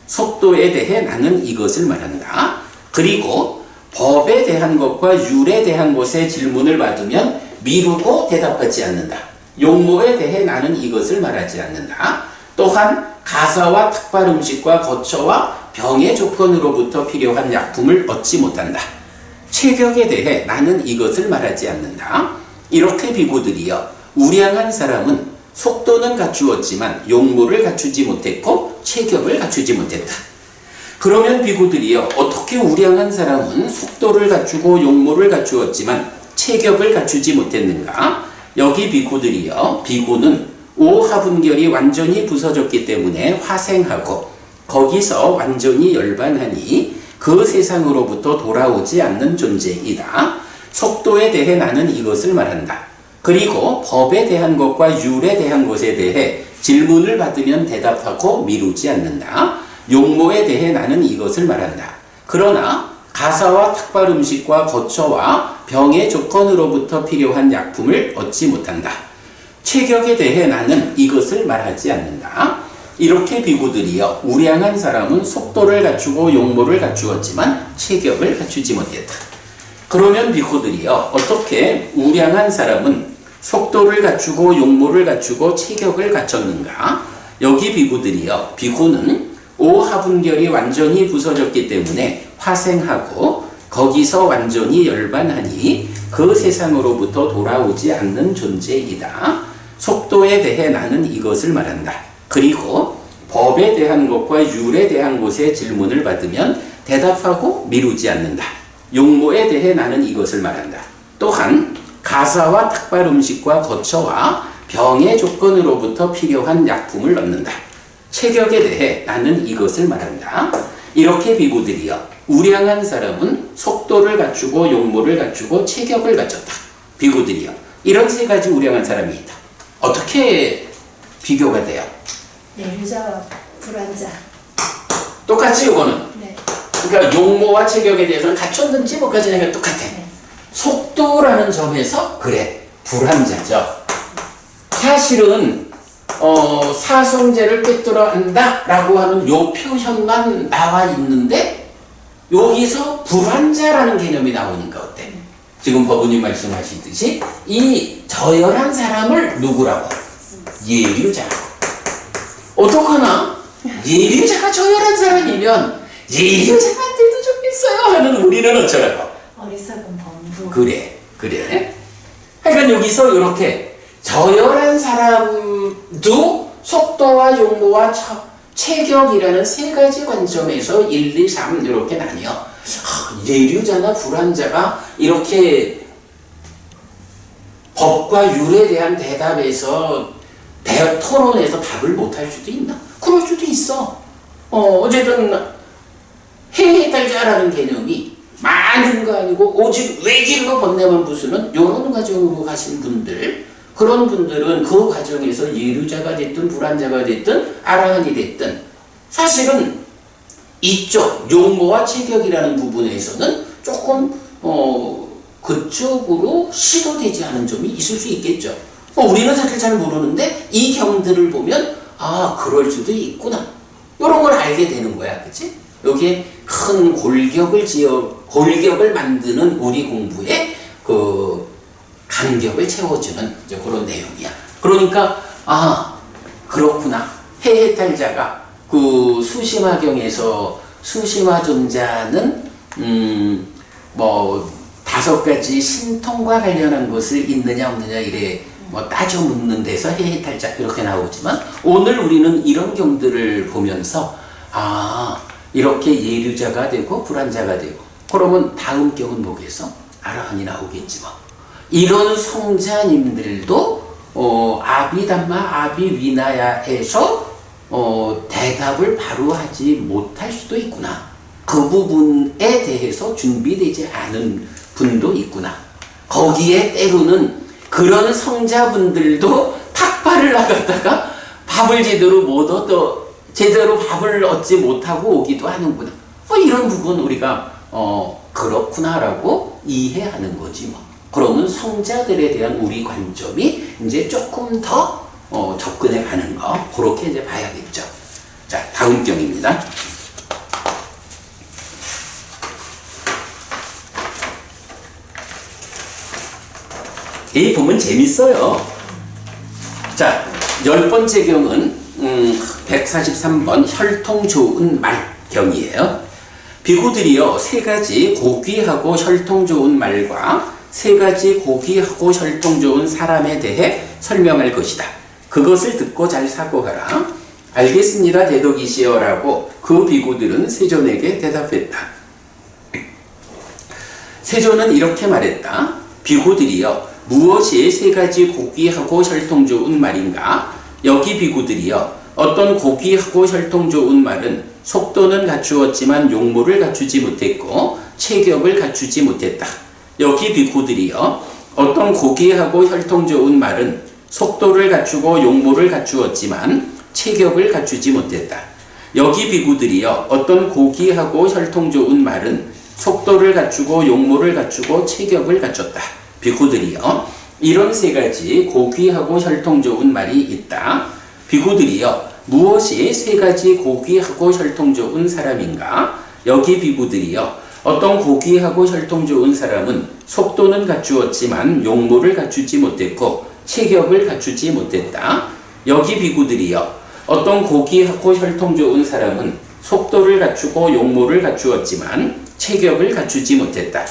속도에 대해 나는 이것을 말한다. 그리고 법에 대한 것과 율에 대한 것에 질문을 받으면 미루고 대답하지 않는다. 용모에 대해 나는 이것을 말하지 않는다. 또한 가사와 특발 음식과 거처와 병의 조건으로부터 필요한 약품을 얻지 못한다. 체격에 대해 나는 이것을 말하지 않는다. 이렇게 비고들이여 우량한 사람은 속도는 갖추었지만 용모를 갖추지 못했고 체격을 갖추지 못했다. 그러면 비고들이여 어떻게 우량한 사람은 속도를 갖추고 용모를 갖추었지만 체격을 갖추지 못했는가? 여기 비고들이여 비고는 오하분결이 완전히 부서졌기 때문에 화생하고 거기서 완전히 열반하니 그 세상으로부터 돌아오지 않는 존재이다. 속도에 대해 나는 이것을 말한다. 그리고 법에 대한 것과 율에 대한 것에 대해 질문을 받으면 대답하고 미루지 않는다. 용모에 대해 나는 이것을 말한다. 그러나 가사와 특발 음식과 거처와 병의 조건으로부터 필요한 약품을 얻지 못한다. 체격에 대해 나는 이것을 말하지 않는다. 이렇게 비고들이여 우량한 사람은 속도를 갖추고 용모를 갖추었지만 체격을 갖추지 못했다. 그러면 비고들이여 어떻게 우량한 사람은 속도를 갖추고 용모를 갖추고 체격을 갖췄는가? 여기 비고들이여 비고는 오하분결이 완전히 부서졌기 때문에 화생하고 거기서 완전히 열반하니 그 세상으로부터 돌아오지 않는 존재이다. 속도에 대해 나는 이것을 말한다. 그리고 법에 대한 것과 율에 대한 것에 질문을 받으면 대답하고 미루지 않는다. 용모에 대해 나는 이것을 말한다. 또한 가사와 특발 음식과 거처와 병의 조건으로부터 필요한 약품을 얻는다. 체격에 대해 나는 이것을 말한다. 이렇게 비고들이여 우량한 사람은 속도를 갖추고 용모를 갖추고 체격을 갖췄다. 비고들이여 이런 세 가지 우량한 사람이 있다. 어떻게 비교가 돼요? 예류자와 불안자. 똑같이 요거는. 네. 그러니까 용모와 체격에 대해서는 갖췄는지 못 가지는 게 똑같아. 네. 속도라는 점에서 그래 불안자죠. 사실은 사성제를 꿰뚫어 한다라고 하는 요 표현만 나와 있는데 여기서 불안자라는 개념이 나오니까 어때? 지금 법원님 말씀하시듯이 이 저열한 사람을 누구라고? 예류자라고. 어떡하나? 예류자가 저열한 사람이면 예류자한테도 좀 있어요 하는 우리는 어쩌라고? 어리석은 범부. 그래. 하여간 여기서 이렇게 저열한 사람도 속도와 용모와 체격이라는 세 가지 관점에서 1, 2, 3 이렇게 나뉘어. 예류자나 불안자가 이렇게 법과 율에 대한 대답에서 토론에서 답을 못할 수도 있나? 그럴 수도 있어. 어쨌든 해달자라는 개념이 많은 거 아니고 오직 외길로 번뇌만 부수는 이런 과정으로 가신 분들, 그런 분들은 그 과정에서 예류자가 됐든 불안자가 됐든 아라한이 됐든 사실은 이쪽 용모와 체격이라는 부분에서는 조금 그쪽으로 시도되지 않은 점이 있을 수 있겠죠. 우리는 사실 잘 모르는데 이 경들을 보면 그럴 수도 있구나 이런 걸 알게 되는 거야. 그치? 여기에 큰 골격을 만드는 우리 공부에 그 간격을 채워주는 이제 그런 내용이야. 그러니까 그렇구나. 해해탈자가 그 수심화경에서 수심화존자는 5가지 신통과 관련한 것을 있느냐 없느냐 이래 따져 묻는 데서 해해탈자 이렇게 나오지만 오늘 우리는 이런 경들을 보면서 이렇게 예류자가 되고 불안자가 되고 그러면 다음 경은 뭐겠어? 아라한이 나오겠지 뭐. 이런 성자님들도 아비담마 아비위나야에서 대답을 바로 하지 못할 수도 있구나. 그 부분에 대해서 준비되지 않은 분도 있구나. 거기에 때로는 그런 성자분들도 탁발을 나갔다가 밥을 제대로 밥을 얻지 못하고 오기도 하는구나. 이런 부분 우리가 그렇구나라고 이해하는 거지 뭐. 그러면 성자들에 대한 우리 관점이 이제 조금 더 접근해 가는 거 그렇게 이제 봐야겠죠. 자, 다음 경입니다. 이 보면 재밌어요. 자, 10번째 경은 143번 혈통 좋은 말경이에요. 비구들이여 세 가지 고귀하고 혈통 좋은 말과 세 가지 고귀하고 혈통 좋은 사람에 대해 설명할 것이다. 그것을 듣고 잘 사고하라. 알겠습니다, 대덕이시여 라고 그 비구들은 세존에게 대답했다. 세존은 이렇게 말했다. 비구들이여 무엇이 세 가지 고귀하고 혈통 좋은 말인가? 여기 비구들이여 어떤 고귀하고 혈통 좋은 말은 속도는 갖추었지만 용모를 갖추지 못했고 체격을 갖추지 못했다. 여기 비구들이여 어떤 고귀하고 혈통 좋은 말은 속도를 갖추고 용모를 갖추었지만 체격을 갖추지 못했다. 여기 비구들이여 어떤 고귀하고 혈통 좋은 말은 속도를 갖추고 용모를 갖추고 체격을 갖췄다. 비구들이여 이런 세 가지 고귀하고 혈통 좋은 말이 있다. 비구들이여 무엇이 세 가지 고귀하고 혈통 좋은 사람인가? 여기 비구들이여 어떤 고귀하고 혈통 좋은 사람은 속도는 갖추었지만 용모를 갖추지 못했고 체격을 갖추지 못했다. 여기 비구들이여 어떤 고귀하고 혈통 좋은 사람은 속도를 갖추고 용모를 갖추었지만 체격을 갖추지 못했다.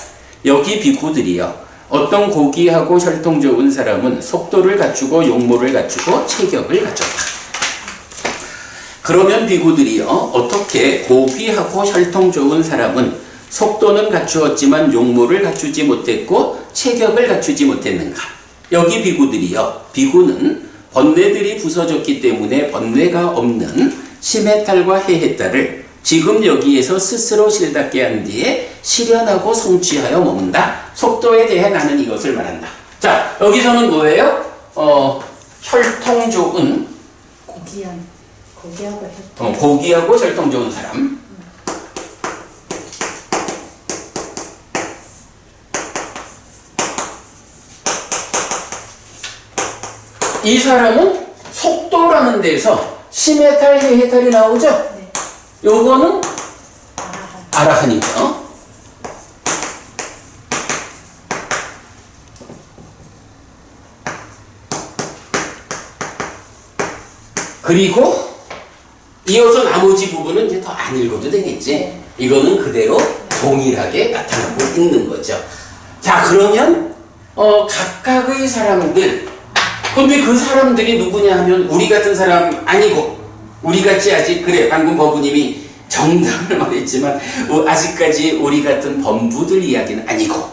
여기 비구들이여 어떤 고귀하고 혈통 좋은 사람은 속도를 갖추고 용모를 갖추고 체격을 갖췄다. 그러면 비구들이여 어떻게 고귀하고 혈통 좋은 사람은 속도는 갖추었지만 용모를 갖추지 못했고 체격을 갖추지 못했는가? 여기 비구들이여 비구는 번뇌들이 부서졌기 때문에 번뇌가 없는 심해탈과 해해탈을 지금 여기에서 스스로 실답게 한 뒤에 실현하고 성취하여 머문다. 속도에 대해 나는 이것을 말한다. 자, 여기서는 뭐예요? 혈통 좋은 고귀하고 혈통 좋은 사람. 이 사람은 속도라는 데서 심해탈, 해해탈이 나오죠? 네. 요거는 아라한이죠. 그리고 이어서 나머지 부분은 이제 더 안 읽어도 되겠지. 이거는 그대로 동일하게 나타나고 있는 거죠. 자, 그러면 각각의 사람들, 근데 그 사람들이 누구냐 하면 우리 같은 사람 아니고, 우리 같이 아직, 그래 방금 법부님이 정답을 말했지만 아직까지 우리 같은 범부들 이야기는 아니고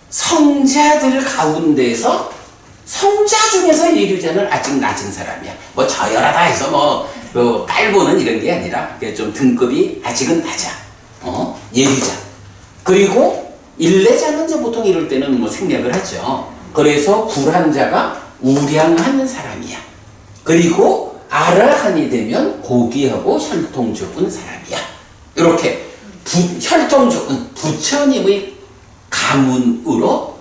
성자들 가운데서 성자 중에서 예류자는 아직 낮은 사람이야. 뭐 저열하다 해서 뭐 딸보는 이런 게 아니라 좀 등급이 아직은 낮아. 예류자. 그리고 일례자는 이제 보통 이럴 때는 뭐 생략을 하죠. 그래서 불한자가 우량한 사람이야. 그리고 아라한이 되면 고귀하고 혈통 좋은 사람이야. 이렇게 혈통 좋은 부처님의 가문으로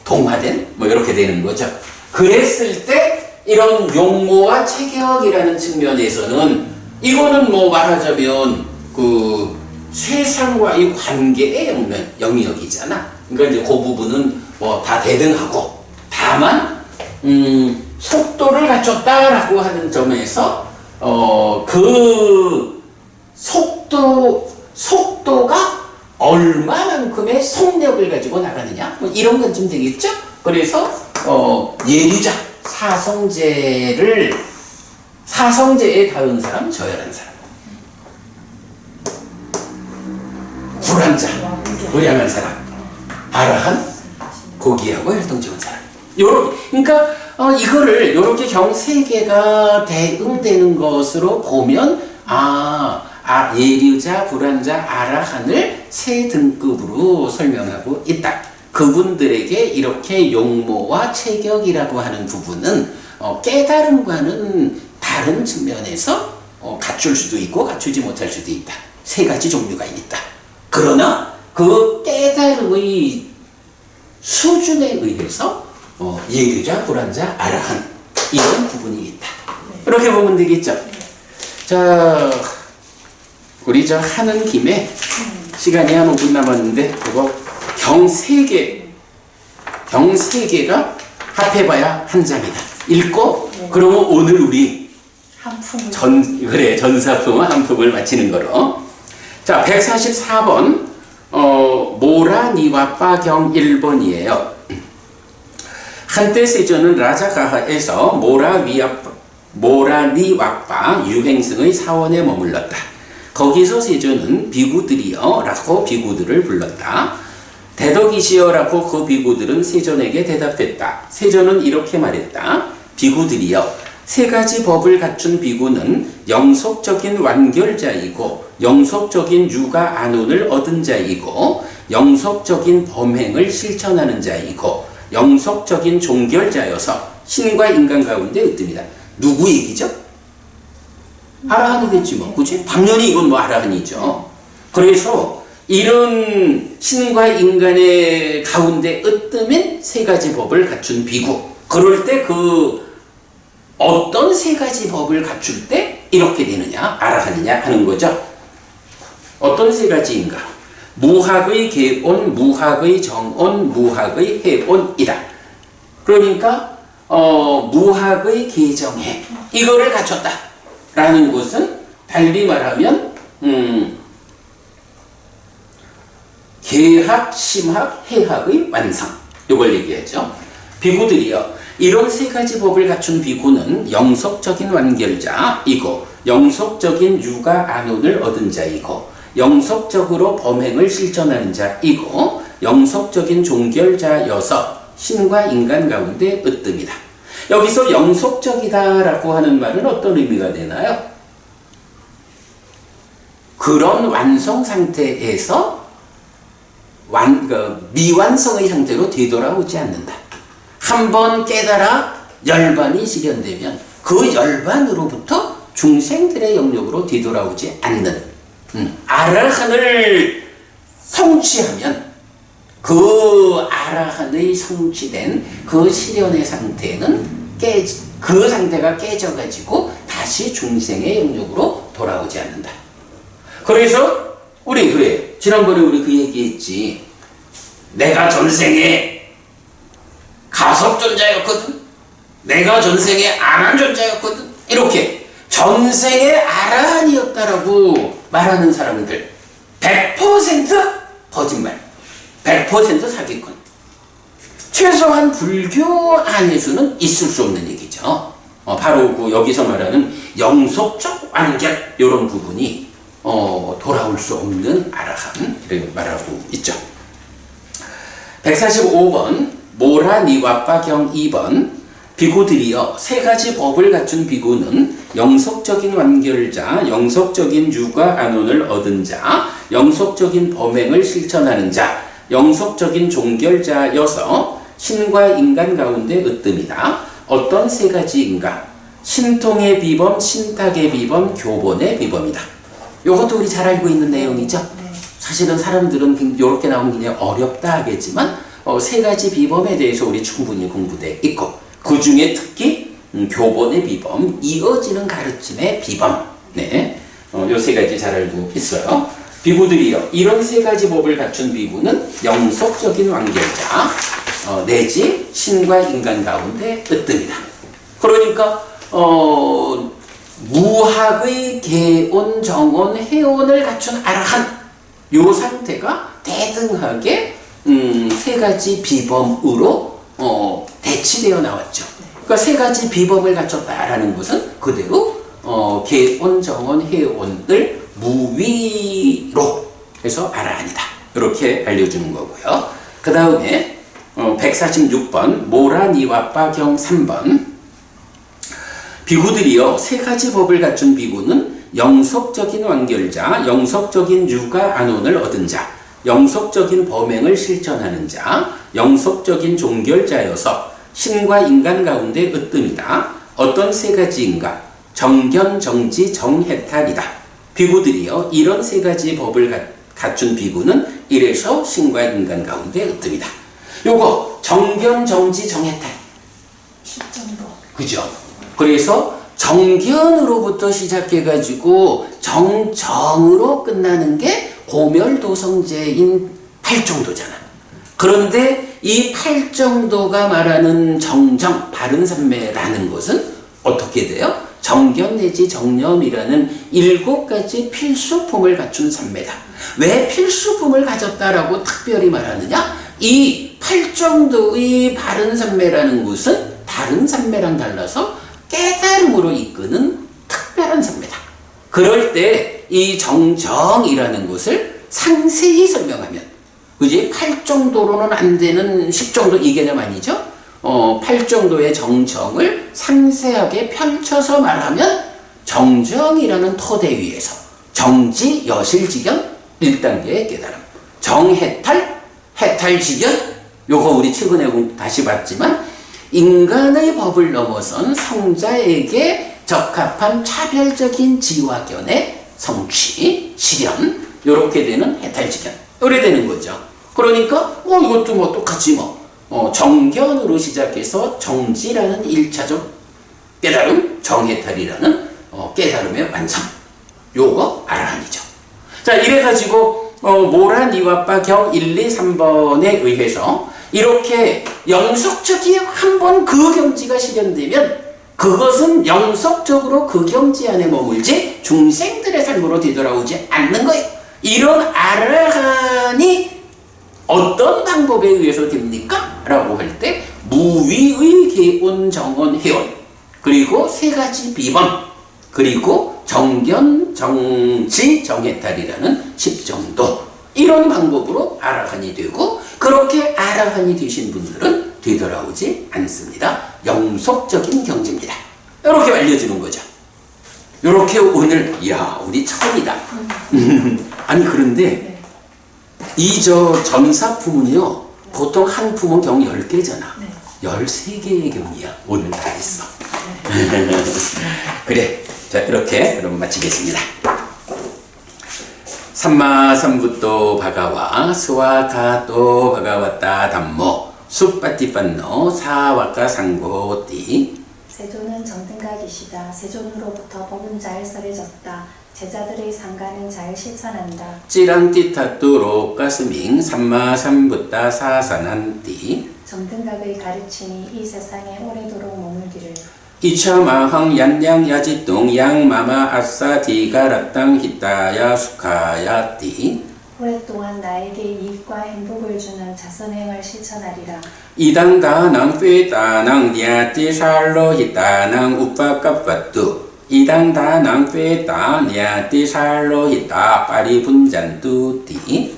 동화된 뭐 이렇게 되는 거죠. 그랬을 때 이런 용모와 체격이라는 측면에서는 이거는 뭐 말하자면 그 세상과의 관계의 영역이잖아. 그러니까 이제 그 부분은 뭐 다 대등하고, 다만 속도를 갖췄다라고 하는 점에서 그 속도가 얼마만큼의 속력을 가지고 나가느냐, 뭐 이런 건 좀 되겠죠. 그래서 예류자 사성제에 닿은 사람, 저열한 사람, 불한자, 우량한 사람, 아라한, 고귀하고 혈통 좋은 사람. 요렇게, 그러니까 이거를 요렇게 경 세 개가 대응되는 것으로 보면 예류자, 불한자, 아라한을 세 등급으로 설명하고 있다. 그분들에게 이렇게 용모와 체격이라고 하는 부분은 깨달음과는 다른 측면에서 갖출 수도 있고 갖추지 못할 수도 있다. 세 가지 종류가 있다. 그러나 그 깨달음의 수준에 의해서 예류자, 불한자, 아라한 이런 부분이 있다. 이렇게 보면 되겠죠. 자, 우리 저 하는 김에 시간이 한 5분 남았는데 그거 경 3개가 합해봐야 한 장이다. 읽고 그러면 오늘 우리 한풍을. 그래, 전사품은 한품을 맞히는 거로. 자, 144번, 모라니와빠경 1번이에요. 한때 세조는 라자가하에서 모라니와빠 유행승의 사원에 머물렀다. 거기서 세조는 비구들이여 라고 비구들을 불렀다. 대덕이시여라고 그 비구들은 세존에게 대답했다. 세존은 이렇게 말했다. 비구들이여, 세 가지 법을 갖춘 비구는 영속적인 완결자이고 영속적인 육아 안온을 얻은 자이고 영속적인 범행을 실천하는 자이고 영속적인 종결자여서 신과 인간 가운데 으뜸이다. 누구 얘기죠? 아라한이겠지 뭐, 그치? 당연히 이건 뭐 아라한이죠. 그래서 이런 신과 인간의 가운데 으뜸인 세 가지 법을 갖춘 비구. 그럴 때 어떤 세 가지 법을 갖출 때 이렇게 되느냐, 아라한이냐 하는 거죠. 어떤 세 가지인가? 무학의 개온, 무학의 정온, 무학의 해온이다. 그러니까 무학의 개정해 이거를 갖췄다 라는 것은 달리 말하면 개학, 심학, 해학의 완성, 이걸 얘기하죠. 비구들이요, 이런 세 가지 법을 갖춘 비구는 영속적인 완결자이고 영속적인 육아 안온을 얻은 자이고 영속적으로 범행을 실천하는 자이고 영속적인 종결자여서 신과 인간 가운데 으뜸이다. 여기서 영속적이다라고 하는 말은 어떤 의미가 되나요? 그런 완성 상태에서 미완성의 상태로 되돌아오지 않는다. 한번 깨달아 열반이 실현되면 그 열반으로부터 중생들의 영역으로 되돌아오지 않는 아라한을 성취하면 그 아라한의 성취된 그 실현의 상태는 그 상태가 깨져가지고 다시 중생의 영역으로 돌아오지 않는다. 그래서 지난번에 우리 그 얘기했지. 내가 전생에 가섭존자였거든. 내가 전생에 아난존자였거든. 이렇게 전생에 아라한이었다라고 말하는 사람들 100% 거짓말, 100% 사기꾼. 최소한 불교 안에서는 있을 수 없는 얘기죠. 바로 여기서 말하는 영속적 완결 이런 부분이 돌아올 수 없는 아라한 이렇게 말하고 있죠. 145번 모라니와빠경 2번 비구들이여, 세 가지 법을 갖춘 비구는 영속적인 완결자, 영속적인 육아 안온을 얻은 자, 영속적인 범행을 실천하는 자, 영속적인 종결자여서 신과 인간 가운데 으뜸이다. 어떤 세 가지인가? 신통의 비범, 신탁의 비범, 교본의 비범이다. 이것도 우리 잘 알고 있는 내용이죠. 사실은 사람들은 이렇게 나오면 그냥 어렵다 하겠지만 세 가지 비범에 대해서 우리 충분히 공부돼 있고, 그 중에 특히 교본의 비범, 이어지는 가르침의 비범, 요 세 가지 잘 알고 있어요. 비구들이요, 이런 세 가지 법을 갖춘 비구는 영속적인 완결자 내지 신과 인간 가운데 으뜸이다. 그러니까 무학의 개온, 정온, 해온을 갖춘 아라한, 요 상태가 대등하게 세 가지 비범으로 대치되어 나왔죠. 그러니까 세 가지 비범을 갖췄다라는 것은 그대로 개온, 정온, 해온을 무위로 해서 아라한이다. 이렇게 알려주는 거고요. 그 다음에 146번 모라니와빠경 3번 비구들이요, 세 가지 법을 갖춘 비구는 영속적인 완결자, 영속적인 육아 안온을 얻은 자, 영속적인 범행을 실천하는 자, 영속적인 종결자여서 신과 인간 가운데 으뜸이다. 어떤 세 가지인가? 정견, 정지, 정해탈이다. 비구들이요, 이런 세 가지 법을 갖춘 비구는 이래서 신과 인간 가운데 으뜸이다. 요거 정견, 정지, 정해탈. 시점도. 그죠? 그래서 정견으로부터 시작해가지고 정정으로 끝나는 게 고멸도성제인 팔정도잖아. 그런데 이 팔정도가 말하는 정정, 바른삼매라는 것은 어떻게 돼요? 정견 내지 정념이라는 7가지 필수품을 갖춘 삼매다. 왜 필수품을 가졌다라고 특별히 말하느냐? 이 8정도의 바른 삼매라는 것은 다른 삼매랑 달라서 깨달음으로 이끄는 특별한 삼매다. 그럴 때 이 정정이라는 것을 상세히 설명하면, 그지? 8정도로는 안 되는 10정도 이 개념 아니죠? 8정도의 정정을 상세하게 펼쳐서 말하면 정정이라는 토대 위에서 정지, 여실지견 1단계의 깨달음, 정해탈, 해탈지견, 요거 우리 최근에 다시 봤지만 인간의 법을 넘어선 성자에게 적합한 차별적인 지화견의 성취, 실현, 요렇게 되는 해탈지견, 요래 되는 거죠. 그러니까 이것도 뭐 똑같이 정견으로 시작해서 정지라는 1차적 깨달음, 정해탈이라는 깨달음의 완성, 요거 아라한이죠. 자, 이래가지고 모란 이와빠 경 1, 2, 3번에 의해서 이렇게 영속적이 한번 그 경지가 실현되면 그것은 영속적으로 그 경지 안에 머물지 중생들의 삶으로 되돌아오지 않는 거예요. 이런 아라한이 어떤 방법에 의해서 됩니까? 라고 할 때 무위의 개온, 정온, 해온, 그리고 3가지 비번, 그리고 정견, 정지, 정해탈이라는 10정도, 이런 방법으로 아라한이 되고, 그렇게 아라한이 되신 분들은 되돌아오지 않습니다. 영속적인 경지입니다. 이렇게 알려주는 거죠. 이렇게 오늘 우리 처음이다. 아니 그런데 이 전사품은요, 보통 한 품은 경 10개잖아. 13개의 경이야. 오늘 다 했어. 그래. 자, 이렇게 그럼 마치겠습니다. 삼마삼부토 바가와 스와가토 바가와타 담모 숫바티판노 사와카 상고띠. 세존은 정등각이시다. 세존으로부터 법은 잘 설해졌다. 제자들의 상가는 잘 실천한다. 찌랑띠타뚜로 가스밍 삼마삼부타 사산한띠. 정등각의 가르침이 이 세상에 오래도록 머물기를. 이차마항 얀양야지똥 양마마 아싸디가라땅 히타야 수카야띠. 오랫동안 나에게 이익과 행복을 주는 자선행을 실천하리라. 이당다낭 페다낭 니아띠살로 히타낭 우파까빠뚜. 이당다낭 페다 니아띠살로 히타 파리분잔뚜띠. 이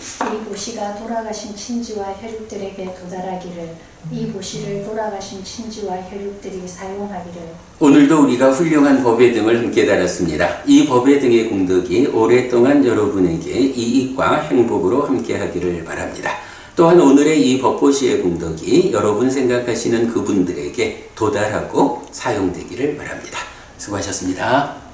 보시가 돌아가신 친지와 혈육들에게 도달하기를. 이 보시를 돌아가신 친지와 혈육들이 사용하기를. 오늘도 우리가 훌륭한 법의 등을 함께 달았습니다. 이 법의 등의 공덕이 오랫동안 여러분에게 이익과 행복으로 함께 하기를 바랍니다. 또한 오늘의 이 법보시의 공덕이 여러분 생각하시는 그분들에게 도달하고 사용되기를 바랍니다. 수고하셨습니다.